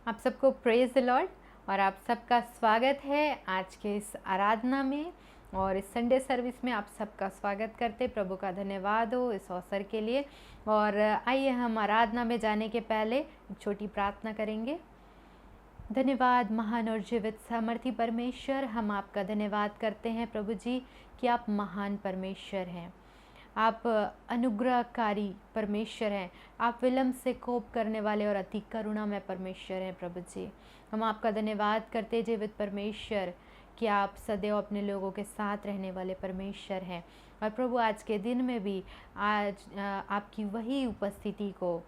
आप सबको praise the Lord और आप सबका स्वागत है आज के इस आराधना में और इस संडे सर्विस में। आप सबका स्वागत करते, प्रभु का धन्यवाद हो इस अवसर के लिए। और आइए हम आराधना में जाने के पहले एक छोटी प्रार्थना करेंगे। धन्यवाद महान और जीवित सामर्थी परमेश्वर, हम आपका धन्यवाद करते हैं प्रभु जी कि आप महान परमेश्वर हैं, आप अनुग्रहकारी परमेश्वर हैं, आप विलम्ब से कोप करने वाले और अति करुणामय परमेश्वर हैं प्रभु जी। हम आपका धन्यवाद करते जीवित परमेश्वर कि आप सदैव अपने लोगों के साथ रहने वाले परमेश्वर हैं। और प्रभु आज के दिन में भी आज आपकी वही उपस्थिति को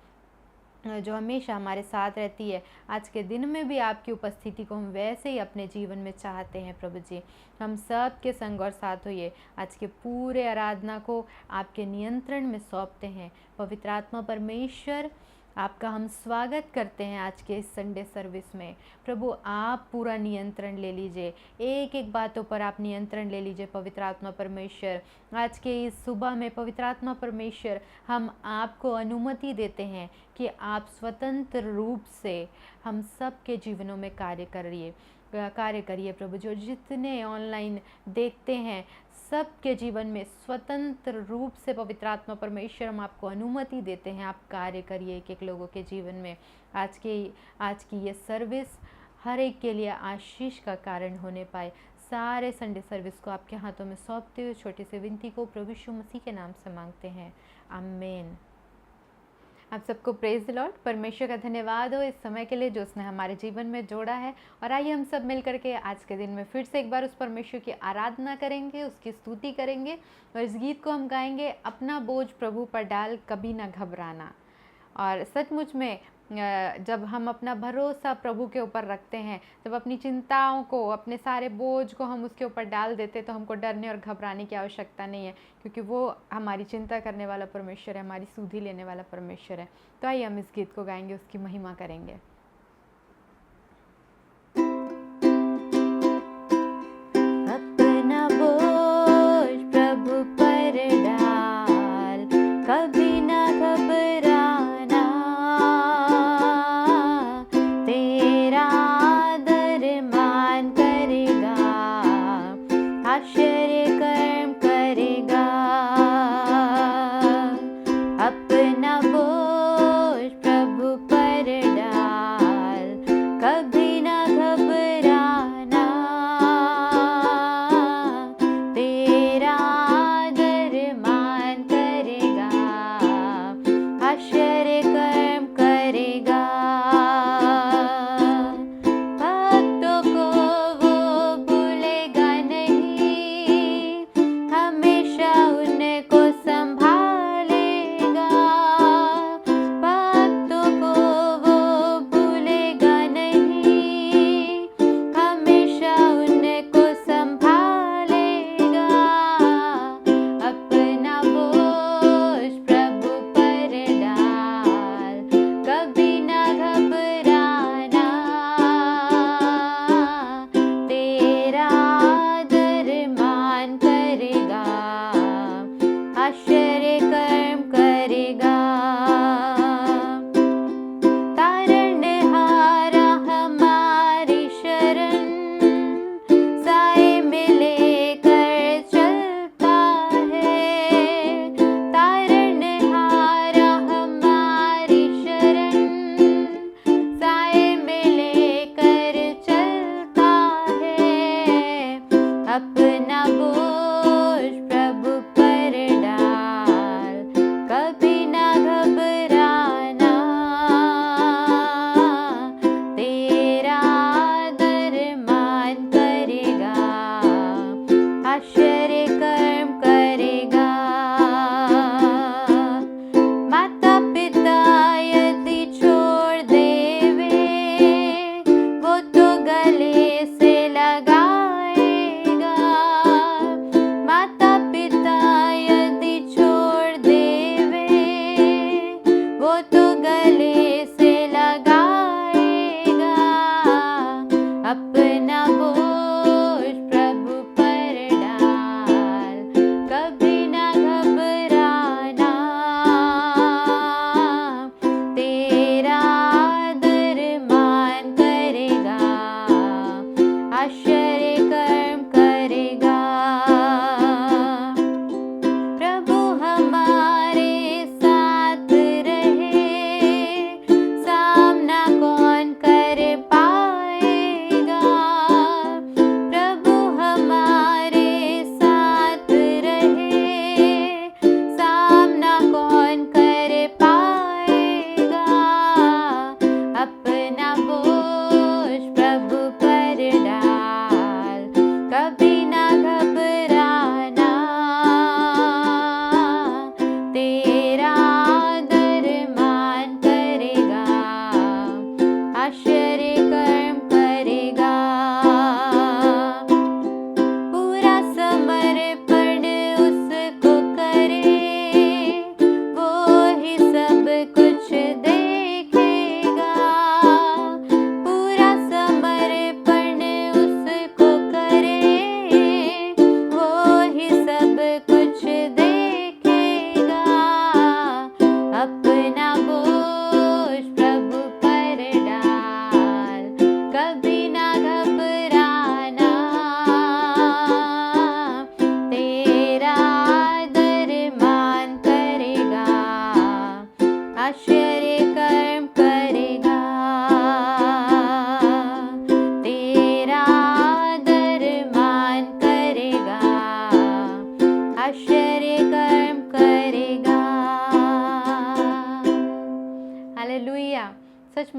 जो हमेशा हमारे साथ रहती है, आज के दिन में भी आपकी उपस्थिति को हम वैसे ही अपने जीवन में चाहते हैं प्रभु जी। हम सब के संग और साथ होइए, आज के पूरे आराधना को आपके नियंत्रण में सौंपते हैं। पवित्र आत्मा परमेश्वर, आपका हम स्वागत करते हैं आज के इस संडे सर्विस में। प्रभु आप पूरा नियंत्रण ले लीजिए, एक एक बातों पर आप नियंत्रण ले लीजिए पवित्र आत्मा परमेश्वर। आज के इस सुबह में पवित्र आत्मा परमेश्वर, हम आपको अनुमति देते हैं कि आप स्वतंत्र रूप से हम सब के जीवनों में कार्य करिए प्रभु। जो जितने ऑनलाइन देखते हैं सबके जीवन में स्वतंत्र रूप से पवित्र आत्मा परमेश्वर, हम आपको अनुमति देते हैं, आप कार्य करिए एक एक लोगों के जीवन में। आज की ये सर्विस हर एक के लिए आशीष का कारण होने पाए। सारे संडे सर्विस को आपके हाथों में सौंपते हुए छोटी सी विनती को प्रभु यीशु मसीह के नाम से मांगते हैं, आमीन। आप सबको प्रेज द लॉर्ड। परमेश्वर का धन्यवाद हो इस समय के लिए जो उसने हमारे जीवन में जोड़ा है। और आइए हम सब मिल करके आज के दिन में फिर से एक बार उस परमेश्वर की आराधना करेंगे, उसकी स्तुति करेंगे। और इस गीत को हम गाएंगे, अपना बोझ प्रभु पर डाल कभी ना घबराना। और सचमुच में जब हम अपना भरोसा प्रभु के ऊपर रखते हैं, जब अपनी चिंताओं को, अपने सारे बोझ को हम उसके ऊपर डाल देते, तो हमको डरने और घबराने की आवश्यकता नहीं है, क्योंकि वो हमारी चिंता करने वाला परमेश्वर है, हमारी सुधि लेने वाला परमेश्वर है। तो आइए हम इस गीत को गाएंगे, उसकी महिमा करेंगे। अपना बोझ प्रभु पर डाल कभी ना घबराना, तेरा आदर मान करेगा, आश्चर्य कर्म करेगा। अपना बोझ प्रभु पर डाल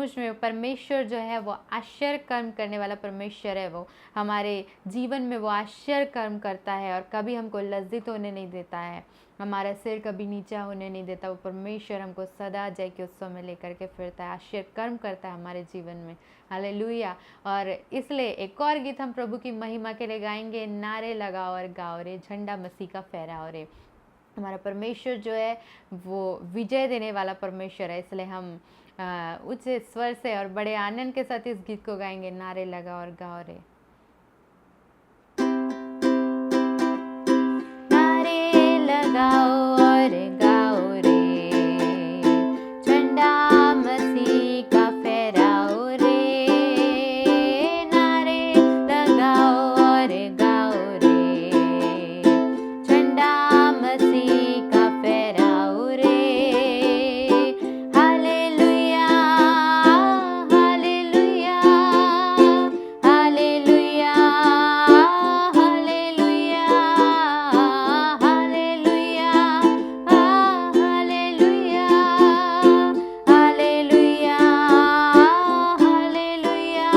सचमुच में परमेश्वर जो है वो आश्चर्य कर्म करने वाला परमेश्वर है। वो हमारे जीवन में वो आश्चर्य कर्म करता है और कभी हमको लज्जित होने नहीं देता है, हमारा सिर कभी नीचा होने नहीं देता। वो परमेश्वर हमको सदा जय के उत्सव में लेकर के फिरता है, आश्चर्य कर्म करता है हमारे जीवन में। हालेलुया। और इसलिए एक और गीत हम प्रभु की महिमा के लिए गाएंगे, नारे लगाओ और गाओ रे, झंडा मसीह का फहराओ रे। हमारा परमेश्वर जो है वो विजय देने वाला परमेश्वर है, इसलिए हम उच्च स्वर से और बड़े आनंद के साथ इस गीत को गाएंगे, नारे लगाओ और गाओ रे। नारे लगाओ और गाओ रे, झंडा मसीह का फहराओ रे। नारे लगाओ और गाओ रे, झंडा मसीह का फहराओ रे। Hallelujah hallelujah hallelujah hallelujah hallelujah hallelujah hallelujah hallelujah.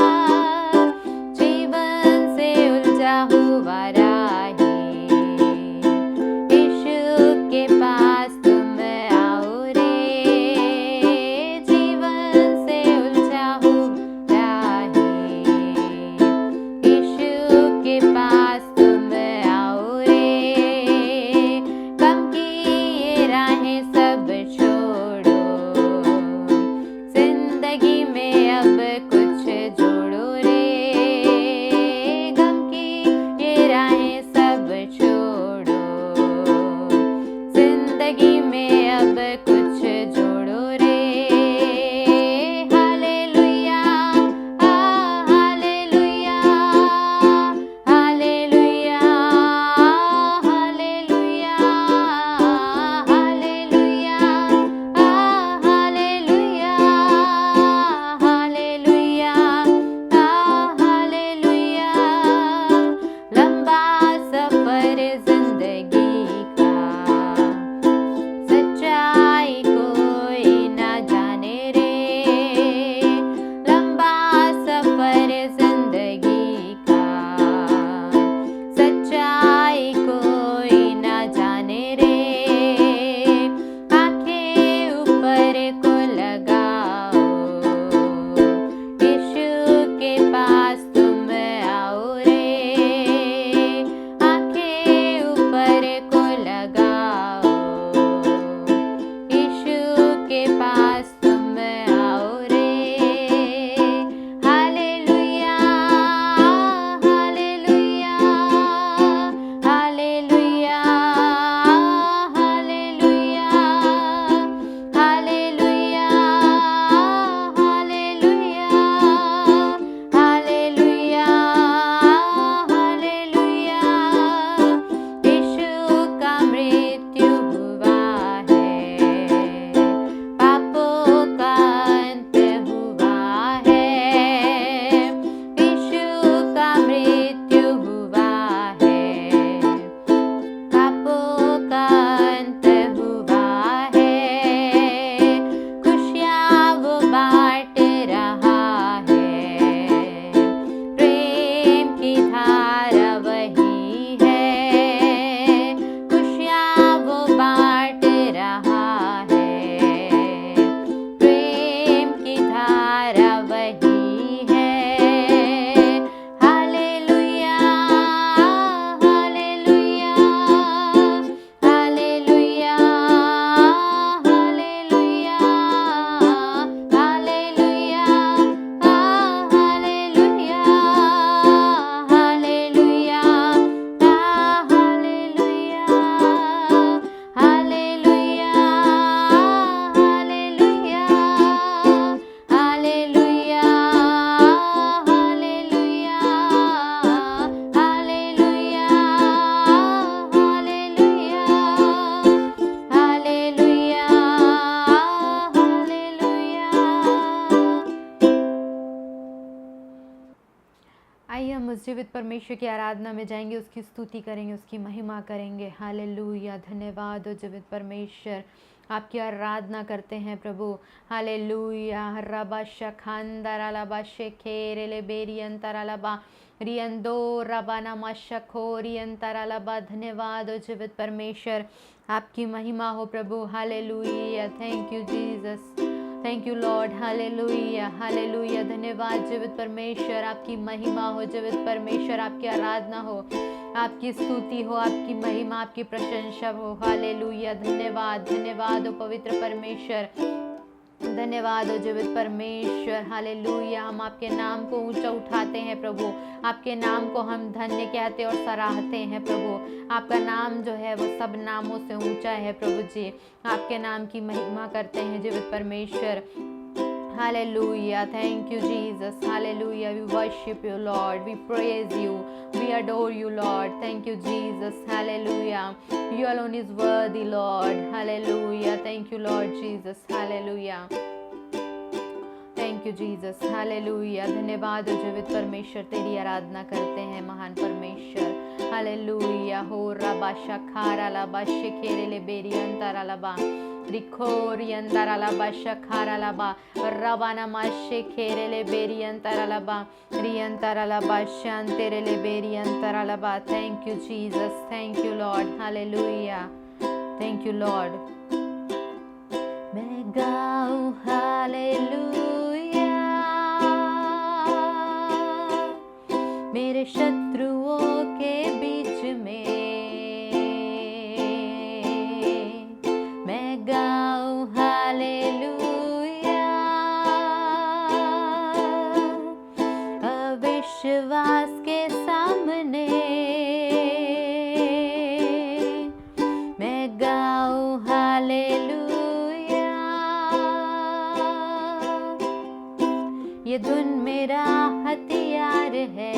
जीवन से उलझा हुआ राही, यीशु के पास तुम आओ रे। जीवन से उलझा हुआ राही, यीशु के पास तुम आओ रे। गम की ये राहें सब छोड़ो, जिंदगी में अब कुछ जोड़ो रे। गम की ये राहें सब छोड़ो, जिंदगी में अब कुछ जोड़ो रे। Hallelujah hallelujah hallelujah hallelujah hallelujah hallelujah hallelujah hallelujah. लंबा सफर जिंदगी का, सच्चाई कोई ना जाने रे। लंबा सफर जिंदगी का, सच्चाई कोई ना जाने रे। आंखें ऊपर को लगाओ, यीशु के पास तुम आओ रे। आंखें ऊपर को लगाओ, यीशु के पास तुम आओ रे। Hallelujah hallelujah hallelujah hallelujah hallelujah hallelujah hallelujah hallelujah. Yeshu का मृत्यु हुआ है, पापों का अंत हुआ है। यीशु का मृत्यु हुआ है, पापों का अंत हुआ है। खुशियाँ वो बांट रहा है, प्रेम की धारा वही है। खुशियाँ वो बांट रहा है, प्रेम की धारा वही है। Hallelujah hallelujah hallelujah hallelujah hallelujah hallelujah hallelujah hallelujah hallelujah hallelujah hallelujah hallelujah hallelujah hallelujah hallelujah hallelujah. आइए हम उस जीवित परमेश्वर की आराधना में जाएंगे, उसकी स्तुति करेंगे, उसकी महिमा करेंगे। हालेलुया। धन्यवाद हो जीवित परमेश्वर, आपकी आराधना करते हैं प्रभु। हालेलुया। रबा शखांदरा लबा शेखेरे ले बेरियंतरा लबा रियंदो रबाना मशखो रियंतरा लबा। धन्यवाद ओ जीवित परमेश्वर, आपकी महिमा हो प्रभु। Hallelujah. Thank you Jesus, thank you lord. Hallelujah, hallelujah. धन्यवाद जीवित परमेश्वर, आपकी महिमा हो जीवित परमेश्वर, आपकी आराधना हो, आपकी स्तुति हो, आपकी महिमा, आपकी प्रशंसा हो। हालेलुया। धन्यवाद, धन्यवाद ओ पवित्र परमेश्वर, धन्यवाद हो जीवित परमेश्वर। हालेलुया। हम आपके नाम को ऊंचा उठाते हैं प्रभु, आपके नाम को हम धन्य कहते और सराहते हैं प्रभु। आपका नाम जो है वो सब नामों से ऊंचा है प्रभु जी। आपके नाम की महिमा करते हैं जीवित परमेश्वर। Hallelujah. Thank you, Jesus. Hallelujah. We worship you, Lord. We praise you. We adore you, Lord. Thank you, Jesus. Hallelujah. You alone is worthy, Lord. Hallelujah. Thank you, Lord Jesus. Hallelujah. Thank you, Jesus. Hallelujah. धन्यवाद हो जीवित परमेश्वर, तेरी आराधना करते हैं महान परमेश्वर। Hallelujah. हो रबा शखारा लबा शेखेरे ले बेरियंतरा लबा रिखोरियंतरा लबा शखारा लबा रबाना माशे खेरे ले बेरियंतरा लबा रियंतरा लबा शांतेरे ले बेरियंतरा लबा। Thank you Jesus, thank you lord. Hallelujah. Thank you Lord. मैं गाऊं हालेलुया, मेरे शत्रुओं के बीच में मैं गाऊं हालेलुया, अविश्वास के सामने मैं गाऊं हालेलुया। ये धुन मेरा हथियार है,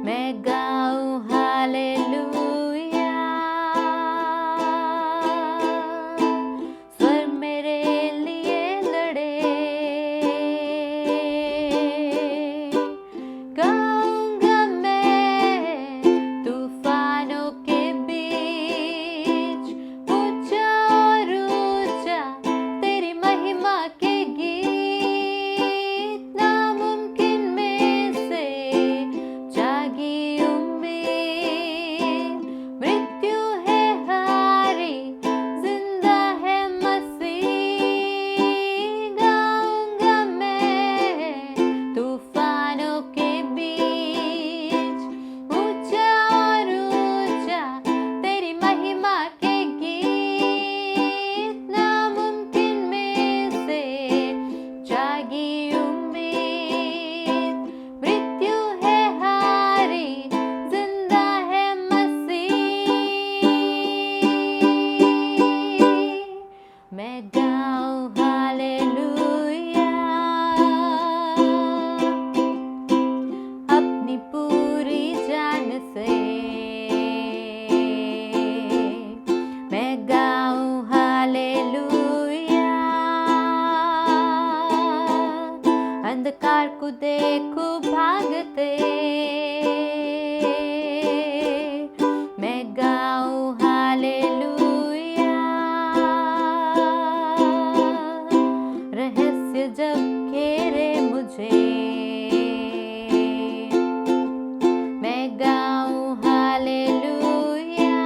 मैं गाऊं हालेलुया, स्वर मेरे लिए लड़े, गाऊंगा मैं तूफानों के बीच, ऊंचा और ऊंचा तेरी महिमा के गीत, नामुमकिन में से जागी उम्मीद, मृत्यु है हारी जिंदा है मसीह, गाऊंगा मैं तूफानों के बीच, ऊंचा और ऊंचा तेरी महिमा के गीत, नामुमकिन में से जागी उम्मीद, मृत्यु है हारी जिंदा है मसीह, मैं गाऊं हालेलुया, अपनी पूरी जान से मैं गाऊं हालेलुया, अंधकार को देखो भागते मैं गाऊं हालेलुया, रहस्य जब घेरे मुझे मैं गाऊं हालेलुया,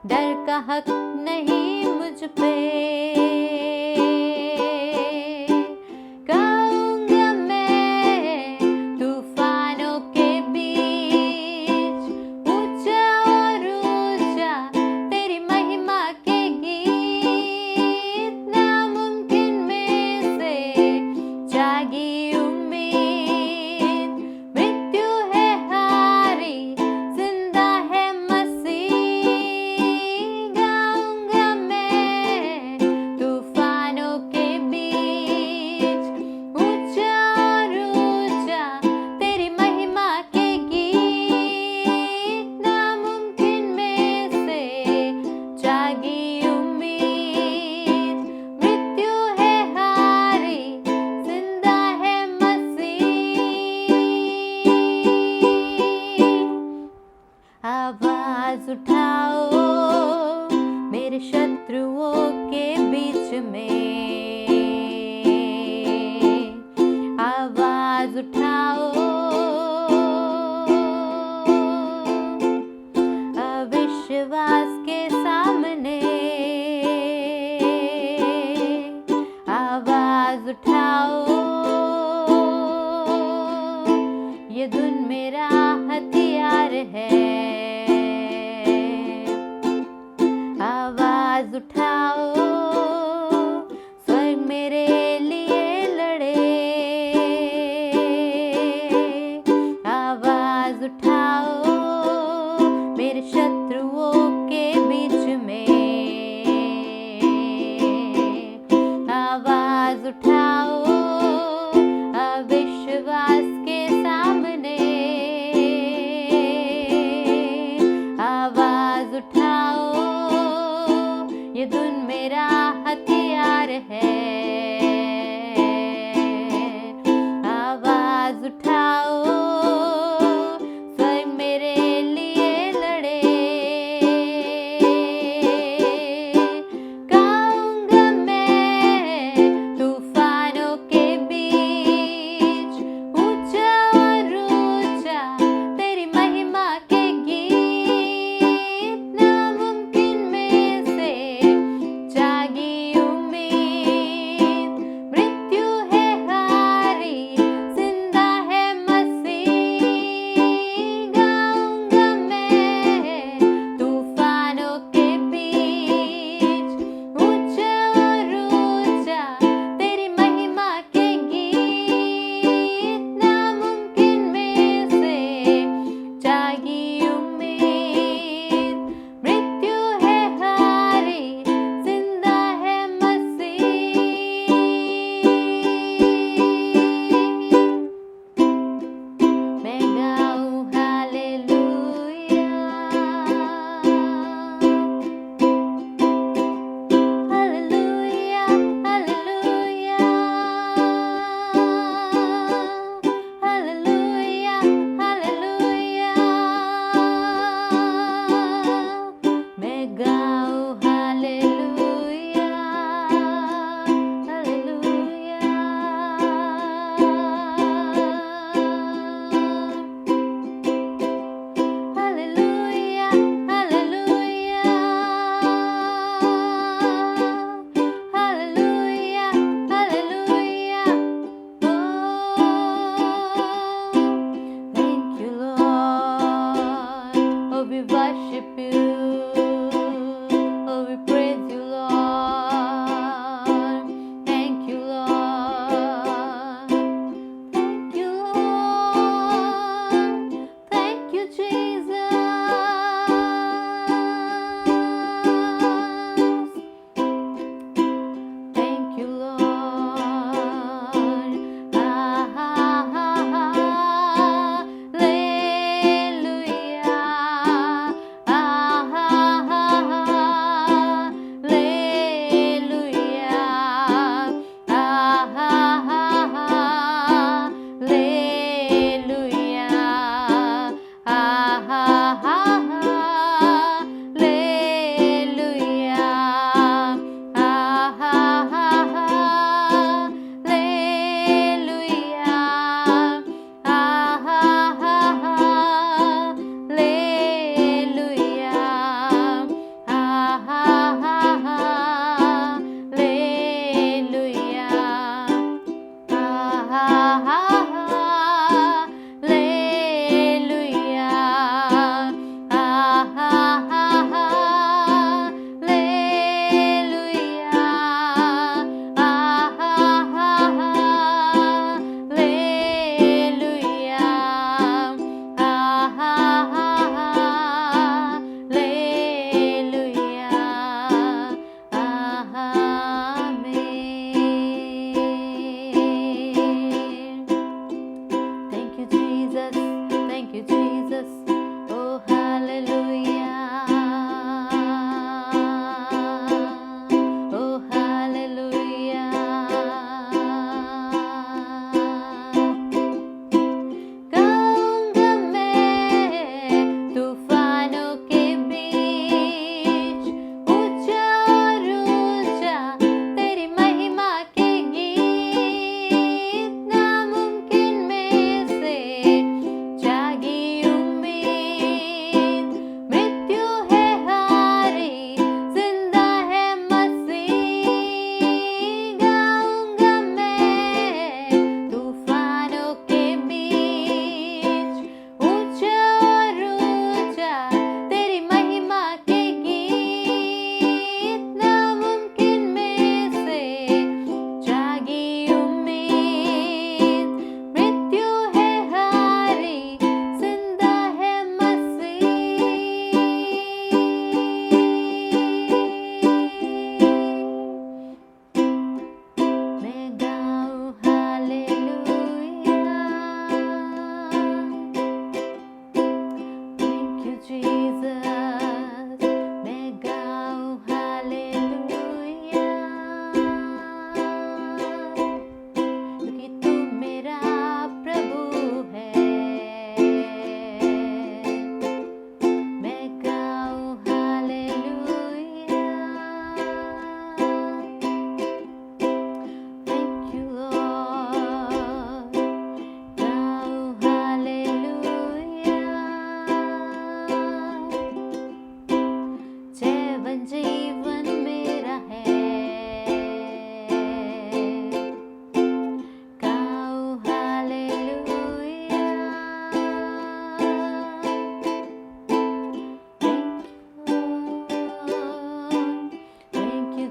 डर का हक नहीं मुझ पे, गाऊंगा उठाओ, स्वर्ग मेरे लिए लड़े। आवाज उठाओ मेरे शत्रुओं के बीच में। आवाज उठाओ अविश्वास के सामने। आवाज उठाओ ये धुन मेरा हथियार है। आवाज उठाओ स्वयं मेरे लिए लड़े। गाऊंगा मैं तूफानों के बीच, ऊंचा और ऊंचा तेरी महिमा के गीत। नामुमकिन में से जागी उम्मीद, मृत्यु है हारी, जिंदा है मसीह।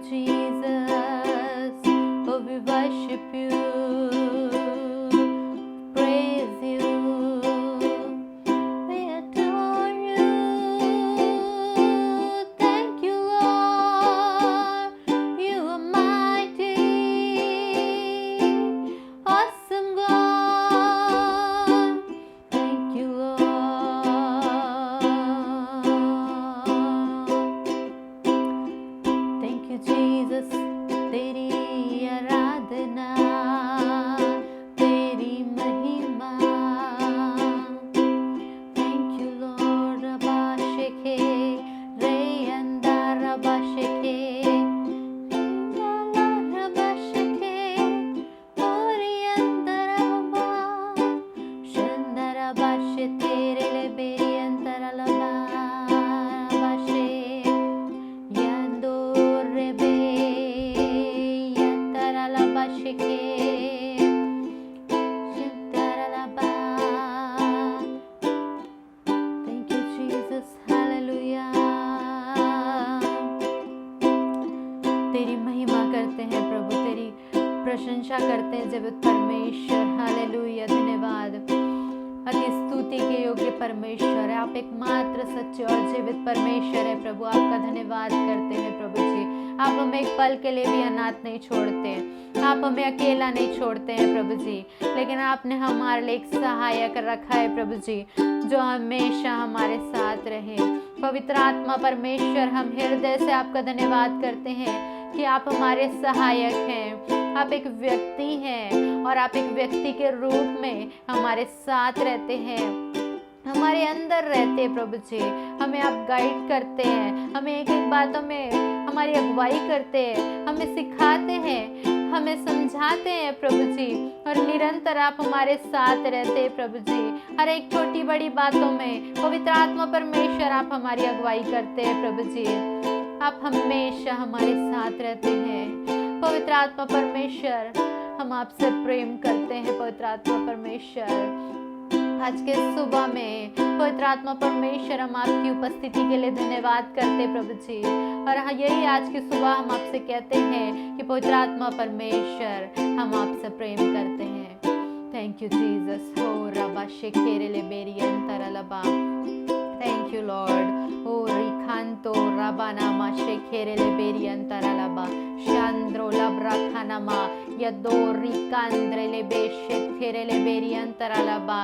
Jesus. Oh, we worship you, praise you, we adore you. Thank you, Lord. You are mighty, awesome God. Thank you, Lord. Thank you, Jesus. तेरी आराधना, तेरी महिमा. Thank you, Lord. Rabba sheke, re andar rabba sheke, rabba sheke, ori andar rabba, shandar rabba she tere le beri andar rabba, rabba she, yando rebe. Thank you, Jesus. Hallelujah. तेरी महिमा करते हैं प्रभु, तेरी प्रशंसा करते हैं जीवित परमेश्वर. हालेलुया. धन्यवाद. अति स्तुति के योग्य परमेश्वर है आप, एकमात्र सच्चे और जीवित परमेश्वर है प्रभु. आपका धन्यवाद करते हैं प्रभु जी. आप हमें एक पल के लिए भी अनाथ नहीं छोड़ते, आप हमें अकेला नहीं छोड़ते हैं प्रभु जी, लेकिन आपने हमारे लिए एक सहायक रखा है प्रभु जी, जो हमेशा हमारे साथ रहे. पवित्र आत्मा परमेश्वर, हम हृदय से आपका धन्यवाद करते हैं कि आप हमारे सहायक हैं. आप एक व्यक्ति हैं और आप एक व्यक्ति के रूप में हमारे साथ रहते हैं, हमारे अंदर रहते हैं प्रभु जी. हमें आप गाइड करते हैं, हमें एक एक बातों में हमारी अगुवाई करते हैं, हमें सिखाते हैं, हमें समझाते हैं प्रभु जी, और निरंतर आप हमारे साथ रहते हैं प्रभु जी. हर एक छोटी बड़ी बातों में पवित्र आत्मा परमेश्वर आप हमारी अगुवाई करते हैं प्रभु जी. आप हमेशा हमारे साथ रहते हैं पवित्र आत्मा परमेश्वर. हम आपसे प्रेम करते हैं पवित्र आत्मा परमेश्वर. आज के सुबह में पवित्र आत्मा परमेश्वर, हम आपकी उपस्थिति के लिए धन्यवाद करते प्रभु जी. और यही आज की सुबह हम आपसे कहते हैं कि पवित्र आत्मा परमेश्वर, हम आपसे प्रेम करते हैं. Thank you Jesus. हो रबा शेखेरे ले बेरी अंतरलबा. Thank you lord. ओ रिखांतो रबानामा शेखेरे ले बेरी अंतरलबा. शांद्रो लब्रा खानामा यदो रिकांद्रे ले बेशेखेरे ले बेरी अंतरलबा.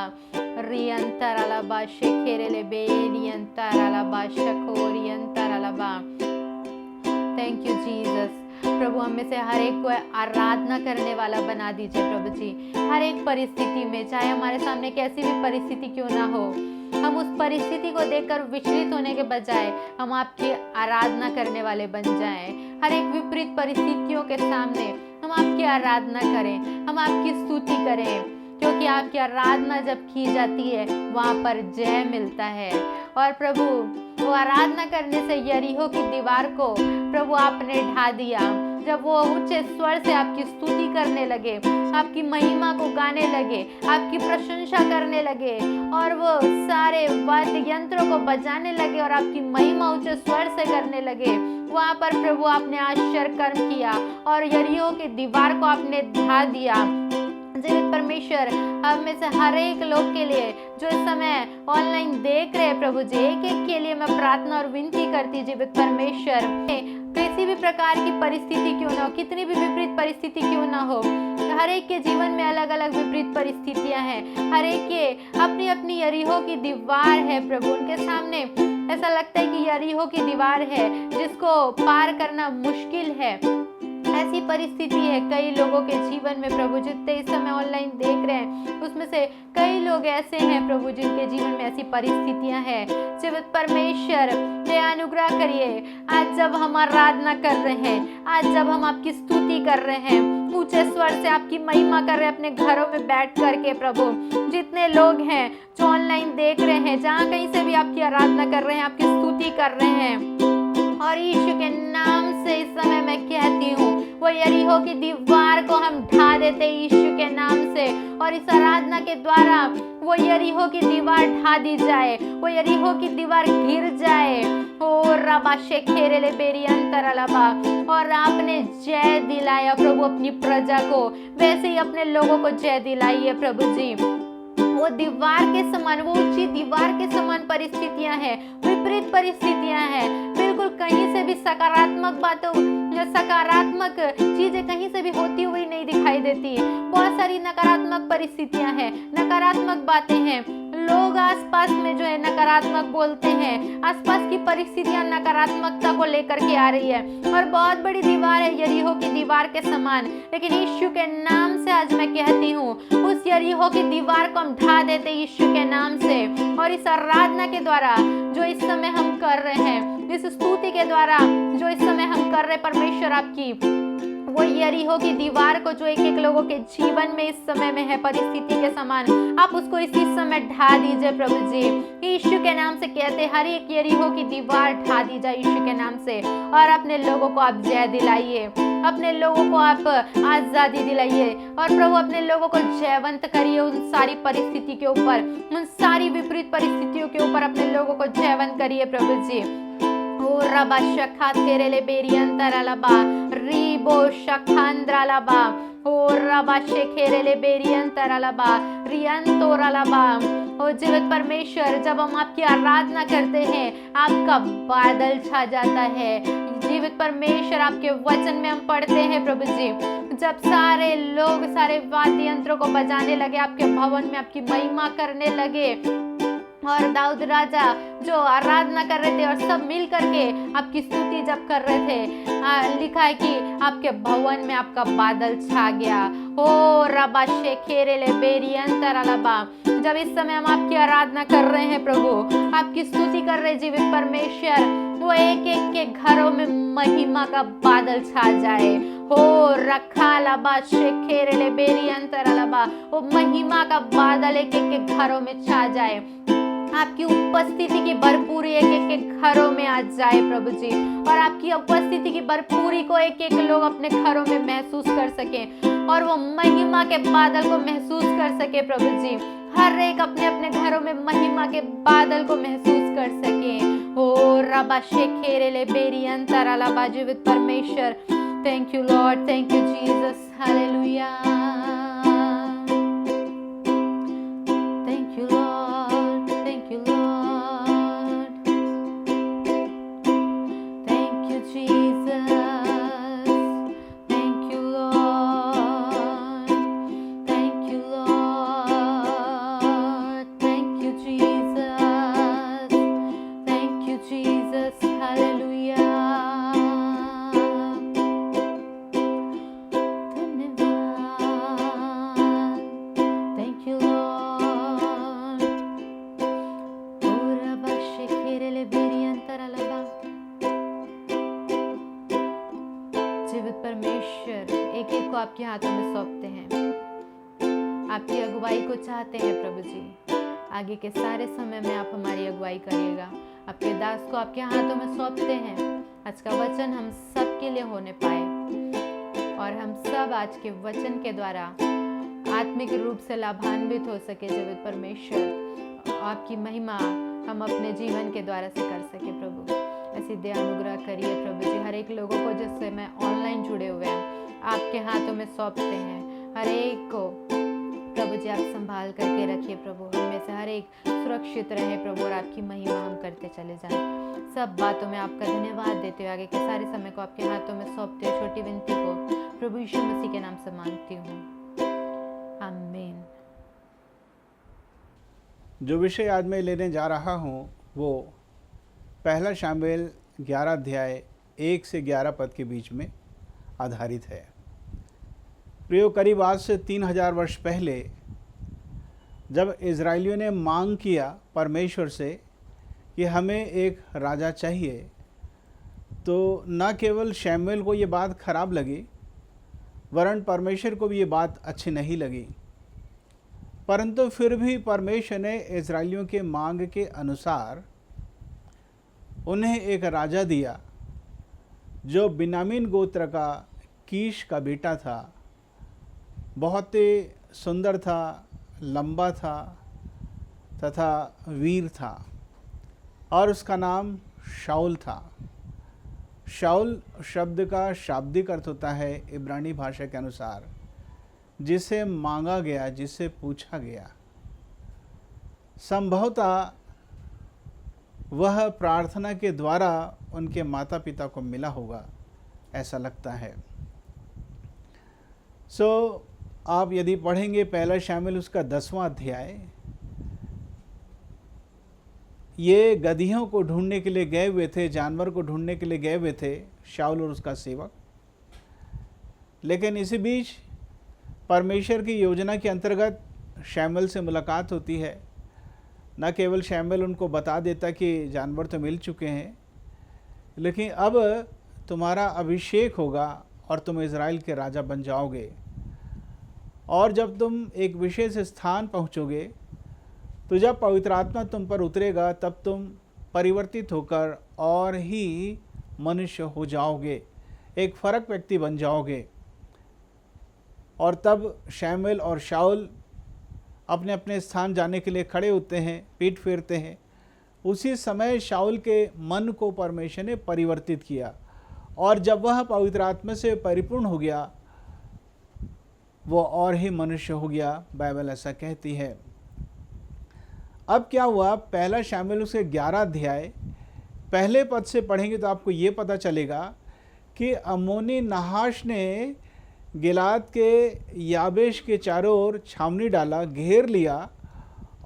रियंतरलबा शेखेरे ले बेरी अंतरलबा शकोरी अंतरलबा. Thank you Jesus. प्रभु, हम में से हर एक को आराधना करने वाला बना दीजिए प्रभु जी. हर एक परिस्थिति में, चाहे हमारे सामने कैसी भी परिस्थिति क्यों ना हो, हम उस परिस्थिति को देखकर विचलित होने के बजाय हम आपकी आराधना करने वाले बन जाएं. हर एक विपरीत परिस्थितियों के सामने हम आपकी आराधना करें, हम आपकी स्तुति करें, क्योंकि आपकी आराधना जब की जाती है वहाँ पर जय मिलता है. और प्रभु, वो आराधना करने से यरीहो की दीवार को प्रभु आपने ढा दिया. जब वो ऊंचे स्वर से आपकी स्तुति करने लगे, आपकी महिमा को गाने लगे, आपकी प्रशंसा करने लगे, और वो सारे वाद्य यंत्रों को बजाने लगे और आपकी महिमा ऊंचे स्वर से करने लगे, वहाँ पर प्रभु आपने आश्चर्य कर्म किया और यरीहो की दीवार को आपने ढा दिया. जीवित परमेश्वर, अब में से हर एक लोग के लिए जो इस समय ऑनलाइन देख रहे हैं प्रभु जी, एक एक के लिए मैं प्रार्थना और विनती करती जीवित परमेश्वर, किसी भी प्रकार की परिस्थिति क्यों ना हो, कितनी भी विपरीत परिस्थिति क्यों ना हो, हर एक के जीवन में अलग अलग विपरीत परिस्थितियां हैं. हर एक के अपनी अपनी यरीहो की दीवार है प्रभु. उनके सामने ऐसा लगता है कि यरीहो की दीवार है जिसको पार करना मुश्किल है. ऐसी परिस्थिति है कई लोगों के जीवन में प्रभु. जितने इस समय ऑनलाइन देख रहे हैं उसमें से कई लोग ऐसे हैं प्रभु जिनके जीवन में ऐसी परिस्थितियां हैं. जीवित परमेश्वर, अनुग्रह करिए. आज जब हम आराधना कर रहे हैं, आज जब हम आपकी स्तुति कर रहे हैं, ऊंचे स्वर से आपकी महिमा कर रहे हैं अपने घरों में बैठ करके प्रभु, जितने लोग हैं जो ऑनलाइन देख रहे हैं, जहाँ कहीं से भी आपकी आराधना कर रहे हैं, आपकी स्तुति कर रहे हैं, और यीशु के नाम से इस समय मैं कहती हूँ वो यरीहो की दीवार को हम ढा देते यीशु के नाम से। और इस आराधना के द्वारा वो यरीहो की दीवार ढा दी जाए, वो यरीहो की दीवार गिर जाए। ओ रबा शेखेरेले बेरी अंतरलबा। और आपने जय दिलाया प्रभु अपनी प्रजा को, वैसे ही अपने लोगों को जय दिलाइए प्रभु जी। वो दीवार के समान, वो ऊंची दीवार के समान परिस्थितियां हैं, विपरीत परिस्थितियां हैं, बिल्कुल कहीं से भी सकारात्मक बातों या सकारात्मक चीजें कहीं से भी होती हुई नहीं दिखाई देती। बहुत सारी नकारात्मक परिस्थितियां हैं, नकारात्मक बातें हैं, लोग आसपास में जो है नकारात्मक बोलते हैं, आसपास की परिस्थितियां नकारात्मकता को लेकर के आ रही है और बहुत बड़ी दीवार है यरीहो की दीवार के समान। लेकिन यीशु के नाम से आज मैं कहती हूँ, उस यरीहो की दीवार को हम ढा देते यीशु के नाम से। और इस आराधना के द्वारा जो इस समय हम कर रहे हैं, इस स्तुति के द्वारा जो इस समय हम कर रहे हैं, परमेश्वर आपकी वो यरीहो की दीवार को जो एक एक लोगों के जीवन में इस समय में है परिस्थिति के समान, आप उसको इसी समय ढा दीजिए प्रभु जी। यीशु के नाम से कहते हर एक यरीहो की दीवार ढा दी जाए यीशु के नाम से। और अपने लोगों को आप जय दिलाइए, अपने लोगों को आप आजादी दिलाइए और प्रभु अपने लोगों को जयवंत करिए उन सारी परिस्थिति के ऊपर, उन सारी विपरीत परिस्थितियों के ऊपर अपने लोगों को जयवंत करिए प्रभु जी। ओ रबा शखा तेरेले बेरियंतरलबा रीबो शखांद्रलबा ओ रबा शेखेरेले बेरियंतरलबा रियंतोरलबा। ओ जीवित परमेश्वर, जब हम आपकी आराधना करते हैं आपका बादल छा जाता है। जीवित परमेश्वर, आपके वचन में हम पढ़ते हैं प्रभु जी, जब सारे लोग सारे वाद्य यंत्रों को बजाने लगे, आपके भवन में आपकी महिमा करने लगे और दाऊद राजा जो आराधना कर रहे थे और सब मिल करके आपकी स्तुति जब कर रहे थे, लिखा है कि आपके भवन में आपका बादल छा गया। ओ रबा शेखेरेले बेरियंतरलबा। जब इस समय हम आपकी आराधना कर रहे हैं प्रभु, आपकी स्तुति कर रहे जीवित परमेश्वर, वो एक एक के घरों में महिमा का बादल छा जाए। हो रखा लबा शेखेरेले बेरियंतरलबा। वो महिमा का बादल एक एक के घरों में छा जाए, आपकी उपस्थिति की भरपूरी एक एक के घरों में आ जाए प्रभु जी। और आपकी उपस्थिति की भरपूरी को एक एक लोग अपने घरों में महसूस कर सके और वो महिमा के बादल को महसूस कर सके प्रभु जी। हर एक अपने अपने घरों में महिमा के बादल को महसूस कर सके। ओ रबा शेखेरेले बेरियंतरलबा। जीवित परमेश्वर, thank you Lord, thank you Jesus, hallelujah. आपके हाथों में सौंपते हैं, आपकी अगुवाई को चाहते हैं प्रभु जी। आगे के सारे समय में आप हमारी अगुवाई करिएगा। आपके दास को आपके हाथों में सौंपते हैं। आज का वचन हम सब के लिए होने पाए और हम सब आज के वचन के द्वारा आत्मिक रूप से लाभान्वित हो सके। जीवित परमेश्वर, आपकी महिमा हम अपने जीवन के द्वारा से कर सके प्रभु। ऐसी दया अनुग्रह करिए प्रभु जी। हर एक लोगों को जिससे मैं ऑनलाइन जुड़े हुए हैं आपके हाथों में सौंपते हैं। हर एक को प्रभु जी आप संभाल करके रखिए प्रभु। हमें से हर एक सुरक्षित रहे प्रभु और आपकी महिमा हम करते चले जाएं। सब बातों में आपका धन्यवाद देते हुए आगे के सारे समय को आपके हाथों में सौंपते हुए छोटी विनती को प्रभु यीशु मसीह के नाम से मांगती हूँ, आमीन। जो विषय आज मैं लेने जा रहा हूँ वो पहला शामुएल 11 अध्याय 1 से 11 पद के बीच में आधारित है। प्रियो, करीब आज से 3000 वर्ष पहले जब इज़राइलियों ने मांग किया परमेश्वर से कि हमें एक राजा चाहिए, तो न केवल शमूएल को ये बात खराब लगी वरन परमेश्वर को भी ये बात अच्छी नहीं लगी। परंतु फिर भी परमेश्वर ने इज़राइलियों के मांग के अनुसार उन्हें एक राजा दिया जो बिन्यामीन गोत्र का कीश का बेटा था, बहुत ही सुंदर था, लंबा था तथा वीर था, और उसका नाम शाऊल था। शाऊल शब्द का शाब्दिक अर्थ होता है इब्रानी भाषा के अनुसार जिसे मांगा गया, जिसे पूछा गया। संभवतः वह प्रार्थना के द्वारा उनके माता पिता को मिला होगा, ऐसा लगता है। आप यदि पढ़ेंगे पहला शामिल उसका 10वां अध्याय, ये गधियों को ढूंढने के लिए गए हुए थे, जानवर को ढूंढने के लिए गए हुए थे, शाऊल और उसका सेवक। लेकिन इसी बीच परमेश्वर की योजना के अंतर्गत शैमुएल से मुलाकात होती है। न केवल शैमुएल उनको बता देता कि जानवर तो मिल चुके हैं, लेकिन अब तुम्हारा अभिषेक होगा और तुम इज़राइल के राजा बन जाओगे। और जब तुम एक विशेष स्थान पहुँचोगे तो जब पवित्र आत्मा तुम पर उतरेगा तब तुम परिवर्तित होकर और ही मनुष्य हो जाओगे, एक फर्क व्यक्ति बन जाओगे। और तब शैमुएल और शाऊल अपने अपने स्थान जाने के लिए खड़े होते हैं, पीठ फेरते हैं। उसी समय शाऊल के मन को परमेश्वर ने परिवर्तित किया, और जब वह पवित्र आत्मा से परिपूर्ण हो गया वो और ही मनुष्य हो गया, बाइबल ऐसा कहती है। अब क्या हुआ, पहला शैमुएल उसके 11 अध्याय पहले पद से पढ़ेंगे तो आपको ये पता चलेगा कि अम्मोनी नहाश ने गिलाद के याबेश के चारों ओर छावनी डाला, घेर लिया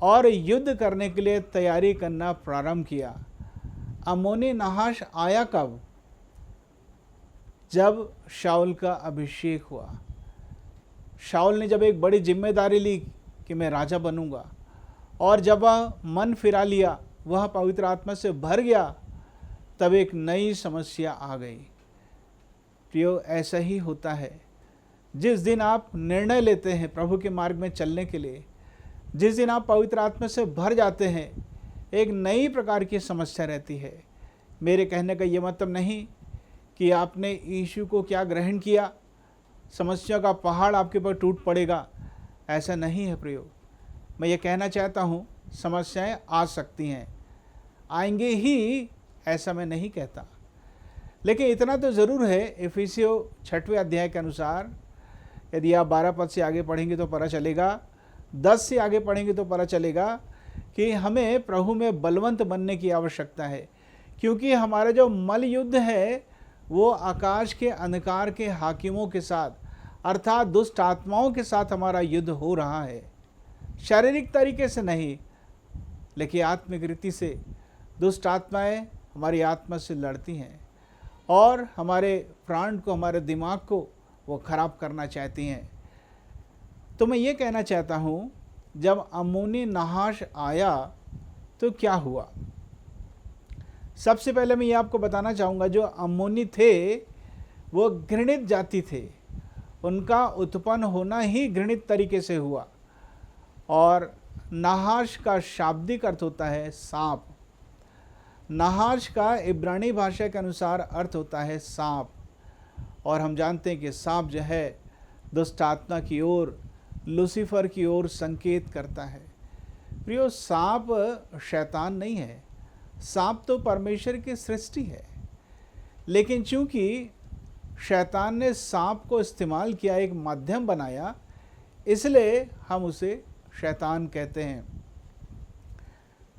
और युद्ध करने के लिए तैयारी करना प्रारंभ किया। अम्मोनी नहाश आया कब? जब शाऊल का अभिषेक हुआ। शाऊल ने जब एक बड़ी जिम्मेदारी ली कि मैं राजा बनूंगा, और जब वह मन फिरा लिया, वह पवित्र आत्मा से भर गया, तब एक नई समस्या आ गई। प्रियो, ऐसा ही होता है। जिस दिन आप निर्णय लेते हैं प्रभु के मार्ग में चलने के लिए, जिस दिन आप पवित्र आत्मा से भर जाते हैं, एक नई प्रकार की समस्या रहती है। मेरे कहने का ये मतलब नहीं कि आपने यीशु को क्या ग्रहण किया, समस्या का पहाड़ आपके ऊपर टूट पड़ेगा, ऐसा नहीं है प्रियो। मैं ये कहना चाहता हूँ, समस्याएं आ सकती हैं, आएंगे ही, ऐसा मैं नहीं कहता। लेकिन इतना तो ज़रूर है, इफिसियों 6वें अध्याय के अनुसार यदि आप 12 पद से आगे पढ़ेंगे तो पता चलेगा, 10 से आगे पढ़ेंगे तो पता चलेगा कि हमें प्रभु में बलवंत बनने की आवश्यकता है। क्योंकि हमारा जो मल युद्ध है वो आकाश के अंधकार के हाकिमों के साथ, अर्थात दुष्ट आत्माओं के साथ हमारा युद्ध हो रहा है। शारीरिक तरीके से नहीं, लेकिन आत्मिक रीति से दुष्ट आत्माएं हमारी आत्मा से लड़ती हैं और हमारे प्राण को, हमारे दिमाग को वो खराब करना चाहती हैं। तो मैं ये कहना चाहता हूँ, जब अम्मोनी नहाश आया तो क्या हुआ? सबसे पहले मैं ये आपको बताना चाहूँगा, जो अम्मोनी थे वो घृणित जाति थे, उनका उत्पन्न होना ही घृणित तरीके से हुआ। और नहाश का शाब्दिक अर्थ होता है सांप। नहाश का इब्रानी भाषा के अनुसार अर्थ होता है सांप, और हम जानते हैं कि सांप जो है दुष्ट आत्मा की ओर, लूसीफर की ओर संकेत करता है। प्रियो, सांप शैतान नहीं है, सांप तो परमेश्वर की सृष्टि है। लेकिन चूंकि शैतान ने सांप को इस्तेमाल किया, एक माध्यम बनाया, इसलिए हम उसे शैतान कहते हैं।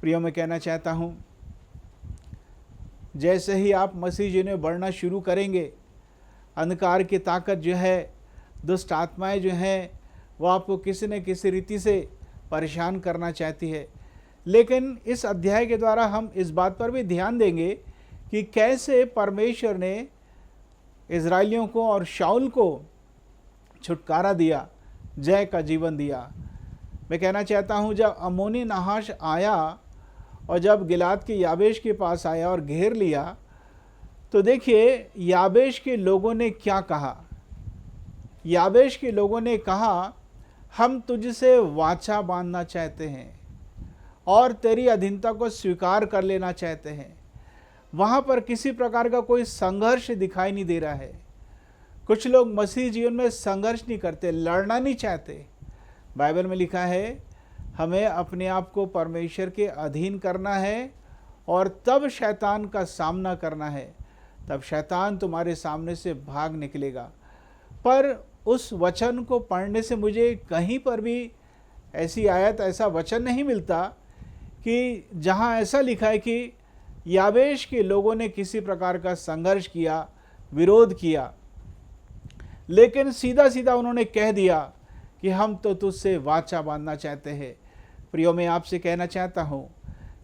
प्रियो, मैं कहना चाहता हूँ, जैसे ही आप मसीह जी ने बढ़ना शुरू करेंगे, अंधकार की ताकत जो है, दुष्ट आत्माएं जो हैं, वो आपको किसी न किसी रीति से परेशान करना चाहती है। लेकिन इस अध्याय के द्वारा हम इस बात पर भी ध्यान देंगे कि कैसे परमेश्वर ने इज़राइलियों को और शाऊल को छुटकारा दिया, जय का जीवन दिया। मैं कहना चाहता हूँ, जब अम्मोनी नहाश आया और जब गिलाद के याबेश के पास आया और घेर लिया, तो देखिए याबेश के लोगों ने क्या कहा। याबेश के लोगों ने कहा, हम तुझसे वाचा बांधना चाहते हैं और तेरी अधीनता को स्वीकार कर लेना चाहते हैं। वहाँ पर किसी प्रकार का कोई संघर्ष दिखाई नहीं दे रहा है। कुछ लोग मसीह जीवन में संघर्ष नहीं करते, लड़ना नहीं चाहते। बाइबल में लिखा है हमें अपने आप को परमेश्वर के अधीन करना है और तब शैतान का सामना करना है, तब शैतान तुम्हारे सामने से भाग निकलेगा। पर उस वचन को पढ़ने से मुझे कहीं पर भी ऐसी आयत, ऐसा वचन नहीं मिलता कि जहाँ ऐसा लिखा है कि याबेश के लोगों ने किसी प्रकार का संघर्ष किया, विरोध किया, लेकिन सीधा सीधा उन्होंने कह दिया कि हम तो तुझसे वाचा बांधना चाहते हैं। प्रियो, मैं आपसे कहना चाहता हूँ,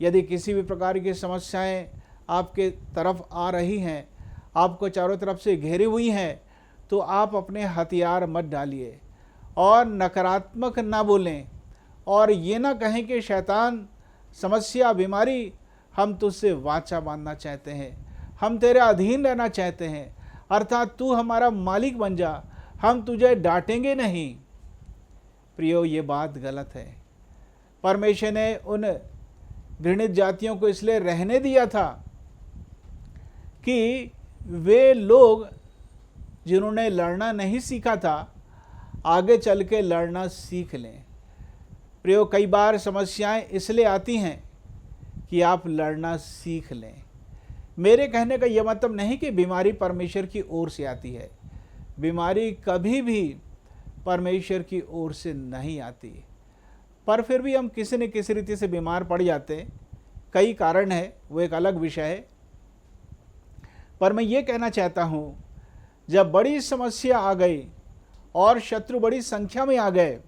यदि किसी भी प्रकार की समस्याएं आपके तरफ आ रही हैं, आपको चारों तरफ से घेरी हुई हैं, तो आप अपने हथियार मत डालिए और नकारात्मक ना बोलें और ये ना कहें कि शैतान, समस्या, बीमारी, हम तुझसे वाचा बांधना चाहते हैं, हम तेरे अधीन रहना चाहते हैं, अर्थात तू हमारा मालिक बन जा, हम तुझे डांटेंगे नहीं। प्रियो, ये बात गलत है। परमेश्वर ने उन घृणित जातियों को इसलिए रहने दिया था कि वे लोग जिन्होंने लड़ना नहीं सीखा था, आगे चल के लड़ना सीख लें। प्रियो, कई बार समस्याएं इसलिए आती हैं कि आप लड़ना सीख लें। मेरे कहने का यह मतलब नहीं कि बीमारी परमेश्वर की ओर से आती है। बीमारी कभी भी परमेश्वर की ओर से नहीं आती, पर फिर भी हम किसी न किसी रीति से बीमार पड़ जाते हैं। कई कारण है, वो एक अलग विषय है। पर मैं ये कहना चाहता हूँ, जब बड़ी समस्या आ गई और शत्रु बड़ी संख्या में आ गए,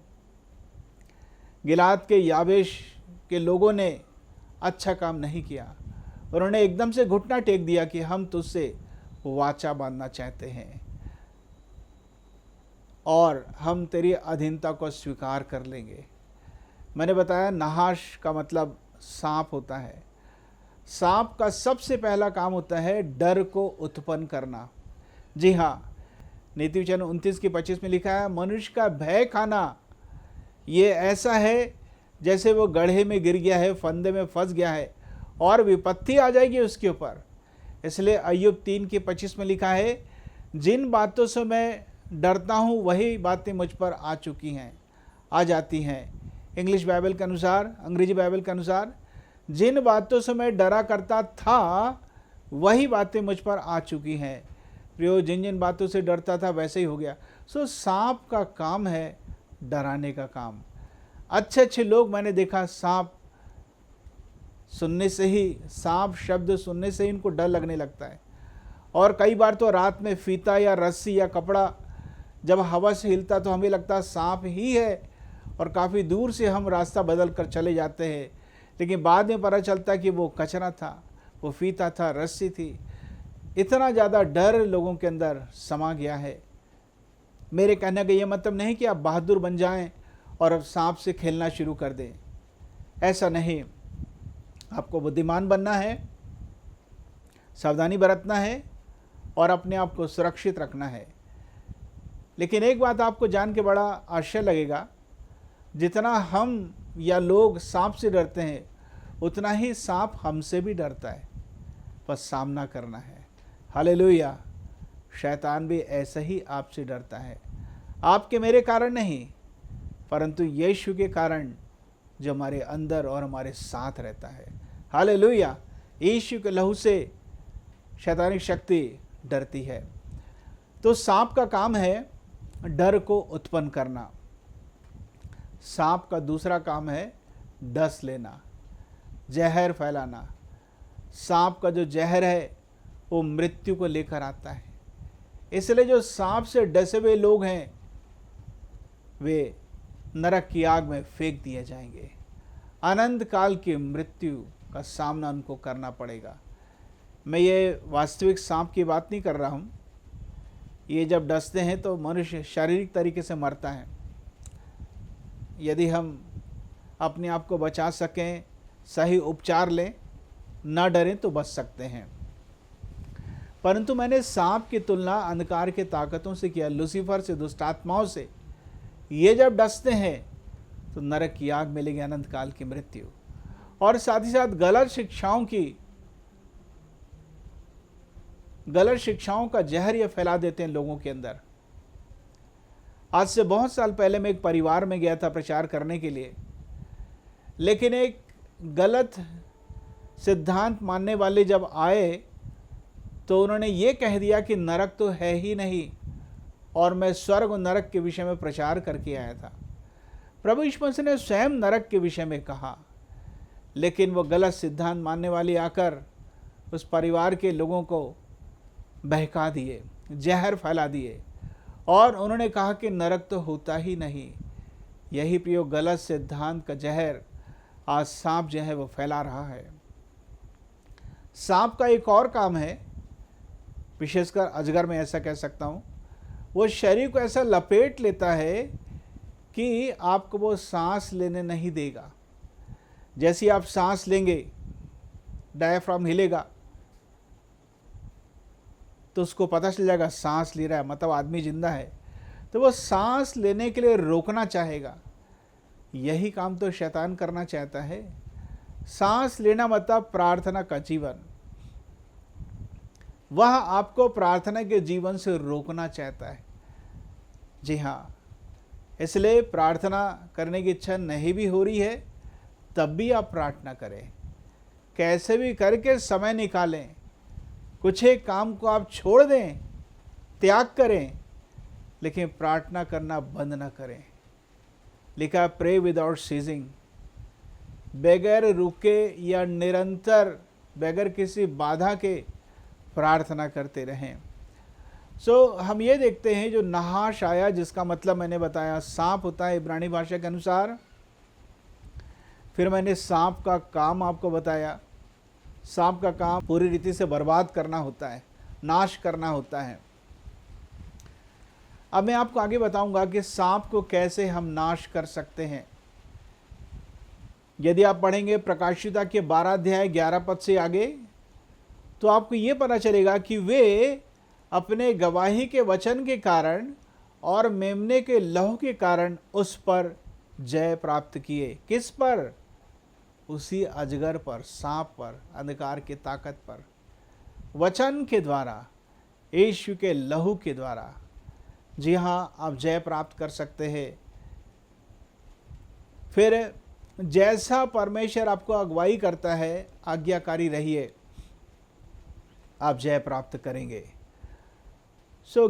गिलाद के याबेश के लोगों ने अच्छा काम नहीं किया। उन्होंने एकदम से घुटना टेक दिया कि हम तुझसे वाचा बांधना चाहते हैं और हम तेरी अधीनता को स्वीकार कर लेंगे। मैंने बताया नहाश का मतलब सांप होता है। सांप का सबसे पहला काम होता है डर को उत्पन्न करना। जी हाँ, नीति वचन 29:25 में लिखा है, मनुष्य का भय खाना ये ऐसा है जैसे वो गड्ढे में गिर गया है, फंदे में फंस गया है और विपत्ति आ जाएगी उसके ऊपर। इसलिए अय्यूब 3:25 में लिखा है, जिन बातों से मैं डरता हूँ वही बातें मुझ पर आ चुकी हैं, आ जाती हैं। इंग्लिश बाइबल के अनुसार, अंग्रेजी बाइबल के अनुसार, जिन बातों से मैं डरा करता था वही बातें मुझ पर आ चुकी हैं। प्रियो, जिन जिन बातों से डरता था वैसे ही हो गया। सांप का काम है डराने का काम। अच्छे अच्छे लोग मैंने देखा, सांप सुनने से ही, सांप शब्द सुनने से ही इनको डर लगने लगता है। और कई बार तो रात में फीता या रस्सी या कपड़ा जब हवा से हिलता तो हमें लगता सांप ही है और काफ़ी दूर से हम रास्ता बदल कर चले जाते हैं, लेकिन बाद में पता चलता कि वो कचरा था, वो फीता था, रस्सी थी। इतना ज़्यादा डर लोगों के अंदर समा गया है। मेरे कहने का ये मतलब नहीं कि आप बहादुर बन जाएं और अब सांप से खेलना शुरू कर दें, ऐसा नहीं। आपको बुद्धिमान बनना है, सावधानी बरतना है और अपने आप को सुरक्षित रखना है। लेकिन एक बात आपको जान के बड़ा आश्चर्य लगेगा, जितना हम या लोग सांप से डरते हैं उतना ही सांप हमसे भी डरता है, बस सामना करना है। हालेलुया। शैतान भी ऐसा ही आपसे डरता है, आपके मेरे कारण नहीं, परंतु यीशु के कारण जो हमारे अंदर और हमारे साथ रहता है। हालेलुया। यीशु के लहू से शैतानिक शक्ति डरती है। तो सांप का काम है डर को उत्पन्न करना। सांप का दूसरा काम है डस लेना, जहर फैलाना। सांप का जो जहर है वो मृत्यु को लेकर आता है। इसलिए जो सांप से डसे हुए लोग हैं वे नरक की आग में फेंक दिए जाएंगे। अनंत काल की मृत्यु का सामना उनको करना पड़ेगा। मैं ये वास्तविक सांप की बात नहीं कर रहा हूँ। ये जब डसते हैं तो मनुष्य शारीरिक तरीके से मरता है। यदि हम अपने आप को बचा सकें, सही उपचार लें, ना डरें तो बच सकते हैं। परंतु मैंने सांप की तुलना अंधकार के ताकतों से किया, लूसीफर से, दुष्ट आत्माओं से। ये जब डसते हैं तो नरक की आग मिलेगी, अनंत काल की मृत्यु, और साथ ही साथ गलत शिक्षाओं की गलत शिक्षाओं का जहर ये फैला देते हैं लोगों के अंदर। आज से बहुत साल पहले मैं एक परिवार में गया था प्रचार करने के लिए, लेकिन एक गलत सिद्धांत मानने वाले जब आए तो उन्होंने ये कह दिया कि नरक तो है ही नहीं, और मैं स्वर्ग और नरक के विषय में प्रचार करके आया था। प्रभु यीशु मसीह ने स्वयं नरक के विषय में कहा, लेकिन वो गलत सिद्धांत मानने वाले आकर उस परिवार के लोगों को बहका दिए, जहर फैला दिए, और उन्होंने कहा कि नरक तो होता ही नहीं। यही प्रियो गलत सिद्धांत का जहर आज सांप जो है वो फैला रहा है। सांप का एक और काम है, विशेषकर अजगर में ऐसा कह सकता हूँ, वो शरीर को ऐसा लपेट लेता है कि आपको वो सांस लेने नहीं देगा। जैसे आप सांस लेंगे, डायफ्राम हिलेगा तो उसको पता चल जाएगा सांस ले रहा है, मतलब आदमी जिंदा है, तो वो सांस लेने के लिए रोकना चाहेगा। यही काम तो शैतान करना चाहता है। सांस लेना मतलब प्रार्थना का जीवन, वह आपको प्रार्थना के जीवन से रोकना चाहता है। जी हाँ, इसलिए प्रार्थना करने की इच्छा नहीं भी हो रही है तब भी आप प्रार्थना करें, कैसे भी करके समय निकालें, कुछ एक काम को आप छोड़ दें, त्याग करें, लेकिन प्रार्थना करना बंद ना करें। लिखा प्रे विदाउट सीजिंग, बगैर रुके या निरंतर बगैर किसी बाधा के प्रार्थना करते रहें। हम ये देखते हैं जो नहाश आया, जिसका मतलब मैंने बताया सांप होता है इब्रानी भाषा के अनुसार। फिर मैंने सांप का काम आपको बताया। सांप का काम पूरी रीति से बर्बाद करना होता है, नाश करना होता है। अब मैं आपको आगे बताऊंगा कि सांप को कैसे हम नाश कर सकते हैं। यदि आप पढ़ेंगे प्रकाशिता के 12 अध्याय 11 पद से आगे, तो आपको ये पता चलेगा कि वे अपने गवाही के वचन के कारण और मेमने के लहू के कारण उस पर जय प्राप्त किए। किस पर? उसी अजगर पर, सांप पर, अंधकार की ताकत पर, वचन के द्वारा, यीशु के लहू के द्वारा। जी हाँ, आप जय प्राप्त कर सकते हैं। फिर जैसा परमेश्वर आपको अगुवाई करता है, आज्ञाकारी रहिए, आप जय प्राप्त करेंगे।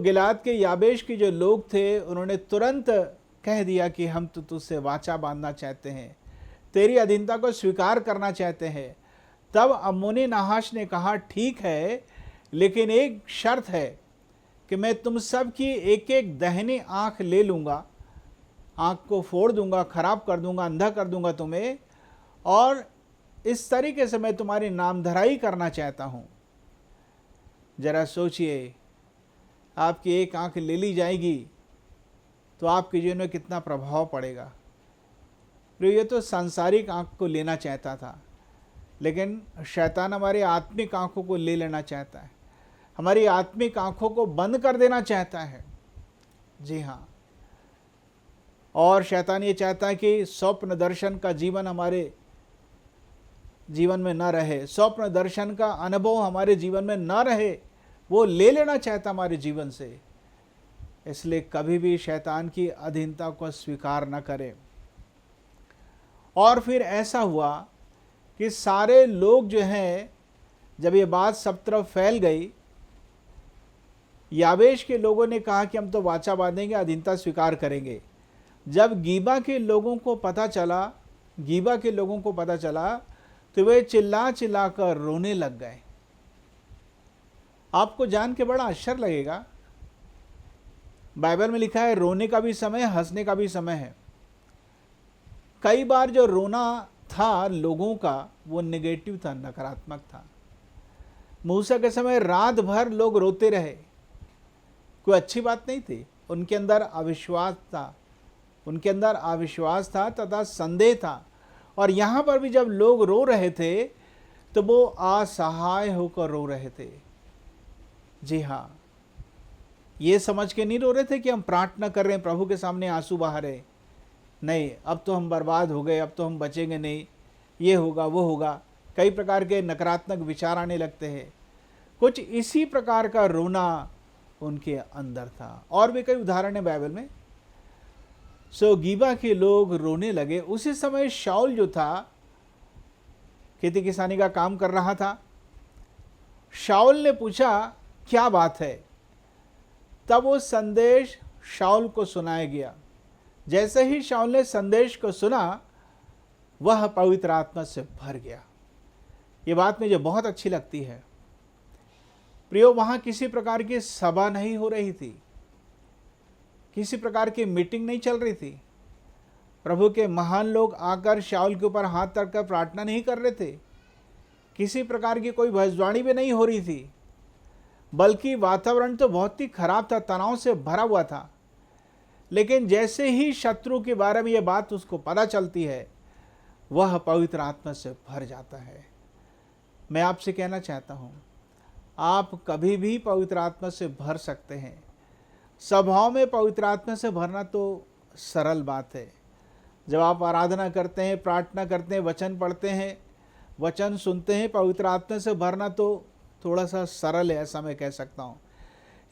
गिलाद के याबेश के जो लोग थे, उन्होंने तुरंत कह दिया कि हम तो तुझसे वाचा बांधना चाहते हैं, तेरी अधीनता को स्वीकार करना चाहते हैं। तब अम्मोनी नहाश ने कहा, ठीक है, लेकिन एक शर्त है कि मैं तुम सब की एक एक दाहिनी आंख ले लूँगा, आंख को फोड़ दूंगा, खराब कर दूंगा, अंधा कर दूंगा तुम्हें, और इस तरीके से मैं तुम्हारी नामधराई करना चाहता हूँ। जरा सोचिए, आपकी एक आंख ले ली जाएगी तो आपके जीवन में कितना प्रभाव पड़ेगा। ये तो सांसारिक आंख को लेना चाहता था, लेकिन शैतान हमारी आत्मिक आंखों को ले लेना चाहता है, हमारी आत्मिक आंखों को बंद कर देना चाहता है। जी हाँ, और शैतान ये चाहता है कि स्वप्न दर्शन का जीवन हमारे जीवन में न रहे, स्वप्न दर्शन का अनुभव हमारे जीवन में न रहे, वो ले लेना चाहता हमारे जीवन से। इसलिए कभी भी शैतान की अधीनता को स्वीकार न करें। और फिर ऐसा हुआ कि सारे लोग जो हैं, जब ये बात सब तरफ फैल गई, याबेश के लोगों ने कहा कि हम तो वाचा बांधेंगे, अधीनता स्वीकार करेंगे। जब गीबा के लोगों को पता चला, तो वे चिल्ला चिल्ला कर रोने लग गए। आपको जान के बड़ा आश्चर्य लगेगा, बाइबल में लिखा है रोने का भी समय, हंसने का भी समय है। कई बार जो रोना था लोगों का, वो नेगेटिव था, नकारात्मक था। मूसा के समय रात भर लोग रोते रहे, कोई अच्छी बात नहीं थी। उनके अंदर अविश्वास था तथा संदेह था। और यहाँ पर भी जब लोग रो रहे थे तो वो असहाय होकर रो रहे थे। जी हाँ, ये समझ के नहीं रो रहे थे कि हम प्रार्थना कर रहे हैं, प्रभु के सामने आंसू बहा रहे। नहीं, अब तो हम बर्बाद हो गए, अब तो हम बचेंगे नहीं, ये होगा वो होगा, कई प्रकार के नकारात्मक विचार आने लगते हैं। कुछ इसी प्रकार का रोना उनके अंदर था। और भी कई उदाहरण है बाइबल में। सो गीबा के लोग रोने लगे। उसी समय शाऊल जो था खेती किसानी का काम कर रहा था। शाऊल ने पूछा क्या बात है। तब वो संदेश शाऊल को सुनाया गया। जैसे ही शाऊल ने संदेश को सुना वह पवित्र आत्मा से भर गया। ये बात मुझे बहुत अच्छी लगती है। प्रियो, वहां किसी प्रकार की सभा नहीं हो रही थी, किसी प्रकार की मीटिंग नहीं चल रही थी। प्रभु के महान लोग आकर शाऊल के ऊपर हाथ रखकर प्रार्थना नहीं कर रहे थे। किसी प्रकार की कोई भविष्यवाणी भी नहीं हो रही थी, बल्कि वातावरण तो बहुत ही खराब था, तनाव से भरा हुआ था। लेकिन जैसे ही शत्रु के बारे में यह बात उसको पता चलती है, वह पवित्र आत्मा से भर जाता है। मैं आपसे कहना चाहता हूँ, आप कभी भी पवित्र आत्मा से भर सकते हैं। सभाओं में पवित्र आत्मा से भरना तो सरल बात है। जब आप आराधना करते हैं, प्रार्थना करते हैं, वचन पढ़ते हैं, वचन सुनते हैं, पवित्र आत्मा से भरना तो थोड़ा सा सरल है, ऐसा मैं कह सकता हूँ।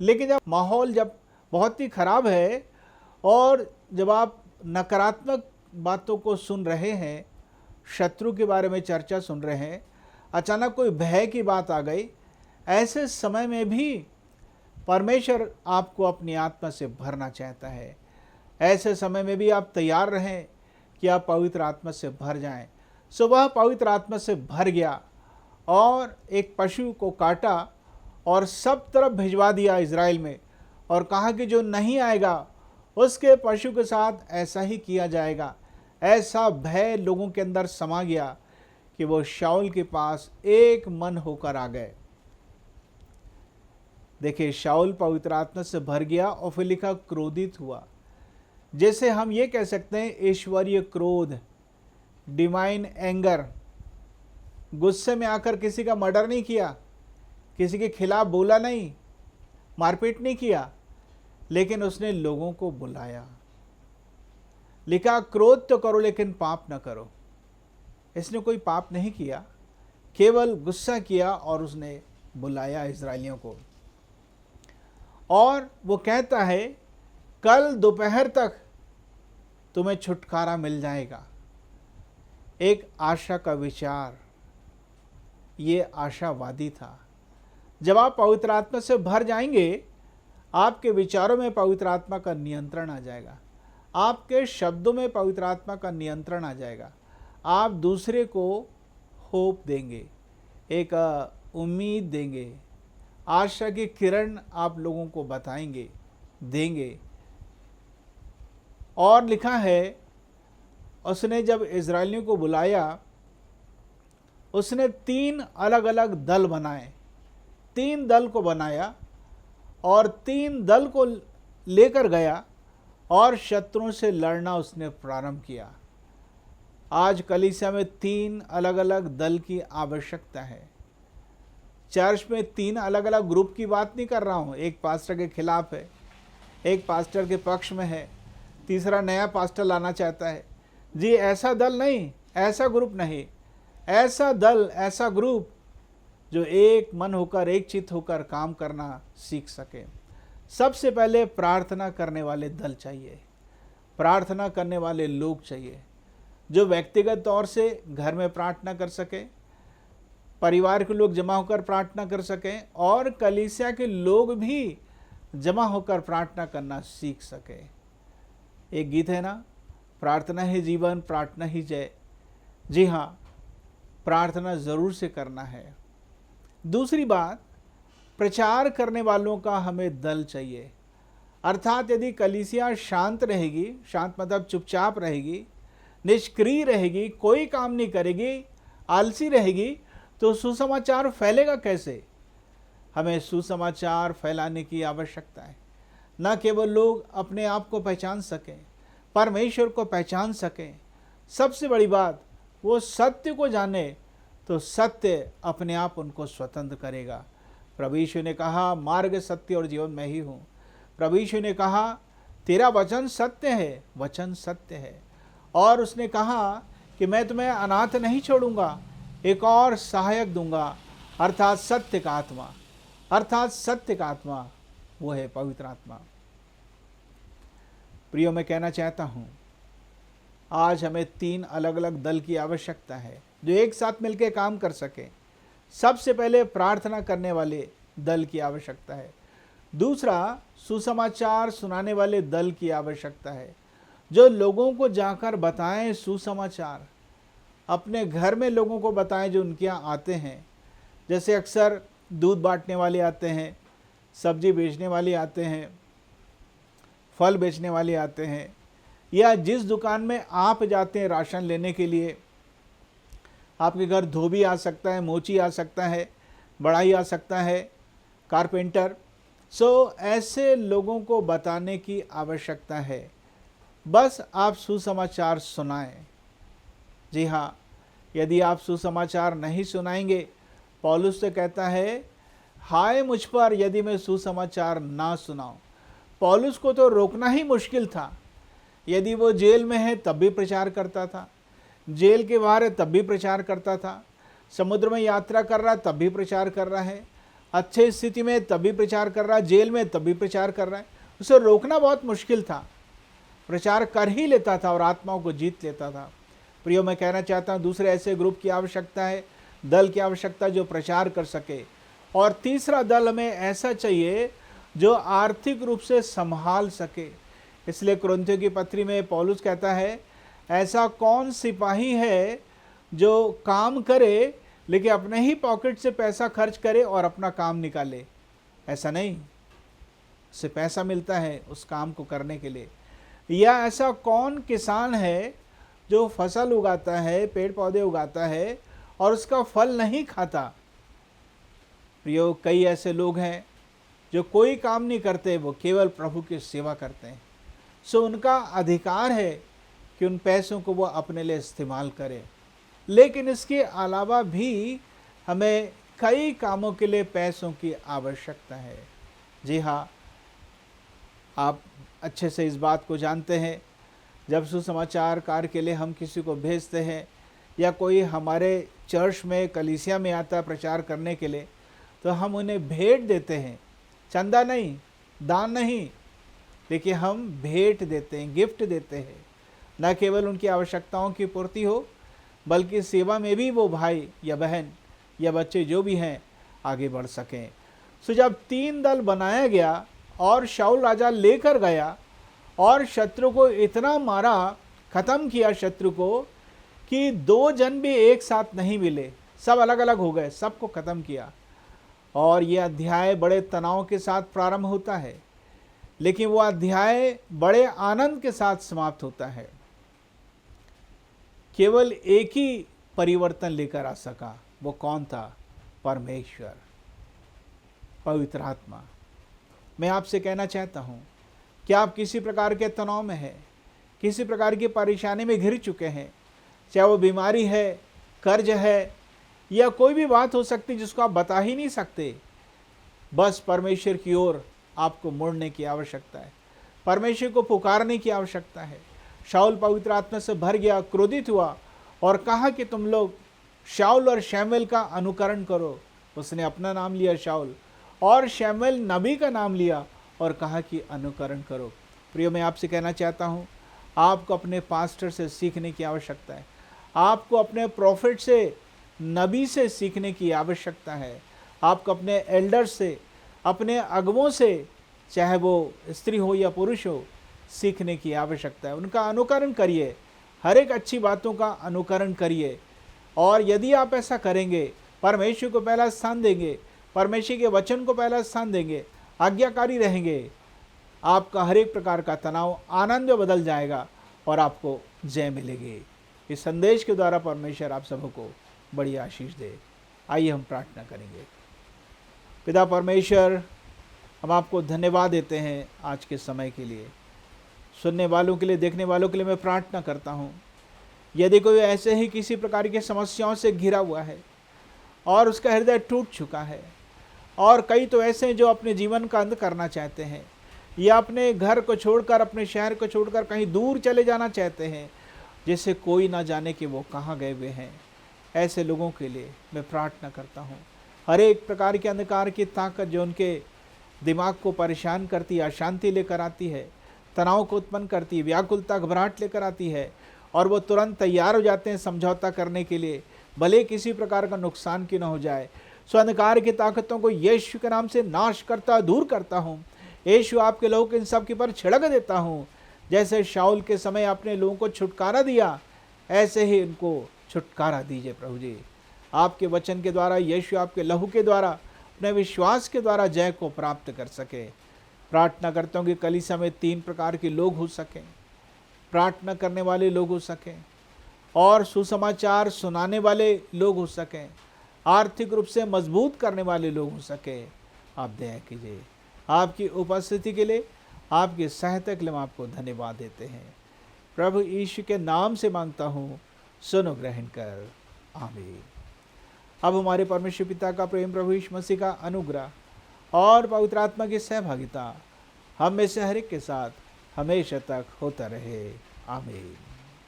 लेकिन जब माहौल जब बहुत ही खराब है और जब आप नकारात्मक बातों को सुन रहे हैं, शत्रु के बारे में चर्चा सुन रहे हैं, अचानक कोई भय की बात आ गई, ऐसे समय में भी परमेश्वर आपको अपनी आत्मा से भरना चाहता है। ऐसे समय में भी आप तैयार रहें कि आप पवित्र आत्मा से भर जाएं। सो वह पवित्र आत्मा से भर गया और एक पशु को काटा और सब तरफ भिजवा दिया इज़राइल में, और कहा कि जो नहीं आएगा उसके पशु के साथ ऐसा ही किया जाएगा। ऐसा भय लोगों के अंदर समा गया कि वो शाऊल के पास एक मन होकर आ गए। देखिए, शाऊल पवित्र आत्मा से भर गया और फिर लिखा क्रोधित हुआ। जैसे हम ये कह सकते हैं ईश्वरीय क्रोध, डिवाइन एंगर। गुस्से में आकर किसी का मर्डर नहीं किया, किसी के खिलाफ बोला नहीं, मारपीट नहीं किया, लेकिन उसने लोगों को बुलाया। लिखा क्रोध तो करो लेकिन पाप न करो। इसने कोई पाप नहीं किया, केवल गुस्सा किया और उसने बुलाया इजरायलियों को। और वो कहता है कल दोपहर तक तुम्हें छुटकारा मिल जाएगा। एक आशा का विचार, ये आशावादी था। जब आप पवित्र आत्मा से भर जाएंगे, आपके विचारों में पवित्र आत्मा का नियंत्रण आ जाएगा, आपके शब्दों में पवित्र आत्मा का नियंत्रण आ जाएगा। आप दूसरे को होप देंगे, एक उम्मीद देंगे, आशा की किरण आप लोगों को बताएंगे, देंगे। और लिखा है उसने जब इजरायलियों को बुलाया, उसने 3 अलग अलग दल बनाए, 3 दल को बनाया और 3 दल को लेकर गया और शत्रुओं से लड़ना उसने प्रारंभ किया। आज कलीसिया में 3 अलग अलग दल की आवश्यकता है। चर्च में 3 अलग अलग ग्रुप की बात नहीं कर रहा हूँ। एक पास्टर के खिलाफ है, एक पास्टर के पक्ष में है, तीसरा नया पास्टर लाना चाहता है। जी ऐसा दल नहीं, ऐसा ग्रुप नहीं, ऐसा दल, ऐसा ग्रुप जो एक मन होकर, एक चित्त होकर काम करना सीख सके। सबसे पहले प्रार्थना करने वाले दल चाहिए, प्रार्थना करने वाले लोग चाहिए, जो व्यक्तिगत तौर से घर में प्रार्थना कर सके, परिवार के लोग जमा होकर प्रार्थना कर सकें और कलीसिया के लोग भी जमा होकर प्रार्थना करना सीख सके। एक गीत है ना, प्रार्थना ही जीवन, प्रार्थना ही जय। जी हाँ, प्रार्थना ज़रूर से करना है। दूसरी बात, प्रचार करने वालों का हमें दल चाहिए। अर्थात यदि कलीसिया शांत रहेगी, शांत मतलब चुपचाप रहेगी, निष्क्रिय रहेगी, कोई काम नहीं करेगी, आलसी रहेगी, तो सुसमाचार फैलेगा कैसे? हमें सुसमाचार फैलाने की आवश्यकता है। न केवल लोग अपने आप को पहचान सकें, परमेश्वर को पहचान सकें, सबसे बड़ी बात वो सत्य को जाने, तो सत्य अपने आप उनको स्वतंत्र करेगा। प्रभु यीशु ने कहा मार्ग, सत्य और जीवन मैं ही हूँ। प्रभु यीशु ने कहा तेरा वचन सत्य है, वचन सत्य है। और उसने कहा कि मैं तुम्हें अनाथ नहीं छोड़ूंगा, एक और सहायक दूंगा, अर्थात सत्य का आत्मा। अर्थात सत्य का आत्मा, वो है पवित्र आत्मा। प्रियो, मैं कहना चाहता हूँ आज हमें 3 अलग अलग दल की आवश्यकता है जो एक साथ मिलकर काम कर सके। सबसे पहले प्रार्थना करने वाले दल की आवश्यकता है। दूसरा, सुसमाचार सुनाने वाले दल की आवश्यकता है, जो लोगों को जाकर बताएं सुसमाचार, अपने घर में लोगों को बताएं जो उनके यहाँ आते हैं। जैसे अक्सर दूध बांटने वाले आते हैं, सब्जी बेचने वाले आते हैं, फल बेचने वाले आते हैं, या जिस दुकान में आप जाते हैं राशन लेने के लिए, आपके घर धोबी आ सकता है, मोची आ सकता है, बढ़ाई आ सकता है, कारपेंटर। ऐसे लोगों को बताने की आवश्यकता है। बस आप सुसमाचार सुनाएं। जी हाँ, यदि आप सुसमाचार नहीं सुनाएंगे, पौलुस से कहता है, हाय मुझ पर यदि मैं सुसमाचार ना सुनाऊं। पौलुस को तो रोकना ही मुश्किल था। यदि वो जेल में है तब भी प्रचार करता था, जेल के बाहर है तब भी प्रचार करता था, समुद्र में यात्रा कर रहा तब भी प्रचार कर रहा है, अच्छे स्थिति में तब भी प्रचार कर रहा है, जेल में तब भी प्रचार कर रहा है। उसे रोकना बहुत मुश्किल था। प्रचार कर ही लेता था और आत्माओं को जीत लेता था। प्रियो, मैं कहना चाहता हूँ दूसरे ऐसे ग्रुप की आवश्यकता है, दल की आवश्यकता जो प्रचार कर सके। और तीसरा दल हमें ऐसा चाहिए जो आर्थिक रूप से संभाल सके। इसलिए कुरिन्थियों की पत्री में पौलुस कहता है, ऐसा कौन सिपाही है जो काम करे लेकिन अपने ही पॉकेट से पैसा खर्च करे और अपना काम निकाले। ऐसा नहीं, उससे पैसा मिलता है उस काम को करने के लिए। या ऐसा कौन किसान है जो फसल उगाता है, पेड़ पौधे उगाता है और उसका फल नहीं खाता। प्रियो, कई ऐसे लोग हैं जो कोई काम नहीं करते, वो केवल प्रभु की सेवा करते हैं। उनका अधिकार है कि उन पैसों को वो अपने लिए इस्तेमाल करें। लेकिन इसके अलावा भी हमें कई कामों के लिए पैसों की आवश्यकता है। जी हाँ, आप अच्छे से इस बात को जानते हैं, जब सुसमाचार कार्य के लिए हम किसी को भेजते हैं या कोई हमारे चर्च में, कलीसिया में आता है प्रचार करने के लिए, तो हम उन्हें भेंट देते हैं। चंदा नहीं, दान नहीं, लेकिन हम भेंट देते हैं, गिफ्ट देते हैं। न केवल उनकी आवश्यकताओं की पूर्ति हो, बल्कि सेवा में भी वो भाई या बहन या बच्चे जो भी हैं आगे बढ़ सकें। जब 3 दल बनाया गया और शाऊल राजा लेकर गया और शत्रु को इतना मारा, ख़त्म किया शत्रु को, कि 2 जन भी एक साथ नहीं मिले, सब अलग अलग हो गए, सबको ख़त्म किया। और ये अध्याय बड़े तनाव के साथ प्रारंभ होता है, लेकिन वो अध्याय बड़े आनंद के साथ समाप्त होता है। केवल एक ही परिवर्तन लेकर आ सका, वो कौन था? परमेश्वर, पवित्र आत्मा। मैं आपसे कहना चाहता हूँ, क्या आप किसी प्रकार के तनाव में हैं, किसी प्रकार की परेशानी में घिर चुके हैं? चाहे वो बीमारी है, कर्ज है, या कोई भी बात हो सकती जिसको आप बता ही नहीं सकते। बस परमेश्वर की ओर आपको मुड़ने की आवश्यकता है, परमेश्वर को पुकारने की आवश्यकता है। शाऊल पवित्र आत्मा से भर गया, क्रोधित हुआ और कहा कि तुम लोग शाऊल और शमूएल का अनुकरण करो। उसने अपना नाम लिया शाऊल, और शमूएल नबी का नाम लिया और कहा कि अनुकरण करो। प्रियो, मैं आपसे कहना चाहता हूँ, आपको अपने पास्टर से सीखने की आवश्यकता है, आपको अपने प्रॉफिट से, नबी से सीखने की आवश्यकता है, आपको अपने एल्डर से, अपने अगुवों से, चाहे वो स्त्री हो या पुरुष हो, सीखने की आवश्यकता है। उनका अनुकरण करिए, हर एक अच्छी बातों का अनुकरण करिए। और यदि आप ऐसा करेंगे, परमेश्वर को पहला स्थान देंगे, परमेश्वर के वचन को पहला स्थान देंगे, आज्ञाकारी रहेंगे, आपका हर एक प्रकार का तनाव आनंद में बदल जाएगा और आपको जय मिलेगी। इस संदेश के द्वारा परमेश्वर आप सबको बड़ी आशीष दे। आइए हम प्रार्थना करेंगे। पिता परमेश्वर, हम आपको धन्यवाद देते हैं आज के समय के लिए, सुनने वालों के लिए, देखने वालों के लिए मैं प्रार्थना करता हूँ। यदि कोई ऐसे ही किसी प्रकार की समस्याओं से घिरा हुआ है और उसका हृदय टूट चुका है, और कई तो ऐसे हैं जो अपने जीवन का अंत करना चाहते हैं, या अपने घर को छोड़कर, अपने शहर को छोड़कर कहीं दूर चले जाना चाहते हैं, जिससे कोई ना जाने कि वो कहाँ गए हुए हैं, ऐसे लोगों के लिए मैं प्रार्थना करता हूँ। हर एक प्रकार के अंधकार की ताकत जो उनके दिमाग को परेशान करती है, अशांति लेकर आती है, तनाव को उत्पन्न करती है, व्याकुलता घबराहट लेकर आती है, और वो तुरंत तैयार हो जाते हैं समझौता करने के लिए, भले किसी प्रकार का नुकसान की न हो जाए। सो अंधकार की ताकतों को यीशु के नाम से नाश करता, दूर करता हूँ। यीशु आपके लोगों के इन सब के पर छिड़क देता हूँ। जैसे शाऊल के समय आपने लोगों को छुटकारा दिया, ऐसे ही इनको छुटकारा दीजिए प्रभु जी। आपके वचन के द्वारा, यीशु आपके लहू के द्वारा, अपने विश्वास के द्वारा जय को प्राप्त कर सके। प्रार्थना करता हूँ कि कलीसिया में 3 प्रकार के लोग हो सकें, प्रार्थना करने वाले लोग हो सकें, और सुसमाचार सुनाने वाले लोग हो सकें, आर्थिक रूप से मजबूत करने वाले लोग हो सके। आप दया कीजिए। आपकी उपस्थिति के लिए, आपकी सहायता के लिए हम आपको धन्यवाद देते हैं। प्रभु यीशु के नाम से मांगता हूँ, सुनो ग्रहण कर, आमीन। अब हमारे परमेश्वर पिता का प्रेम, प्रभु यीशु मसीह का अनुग्रह और पवित्र आत्मा की सहभागिता हम में से हर एक के साथ हमेशा तक होता रहे, आमीन।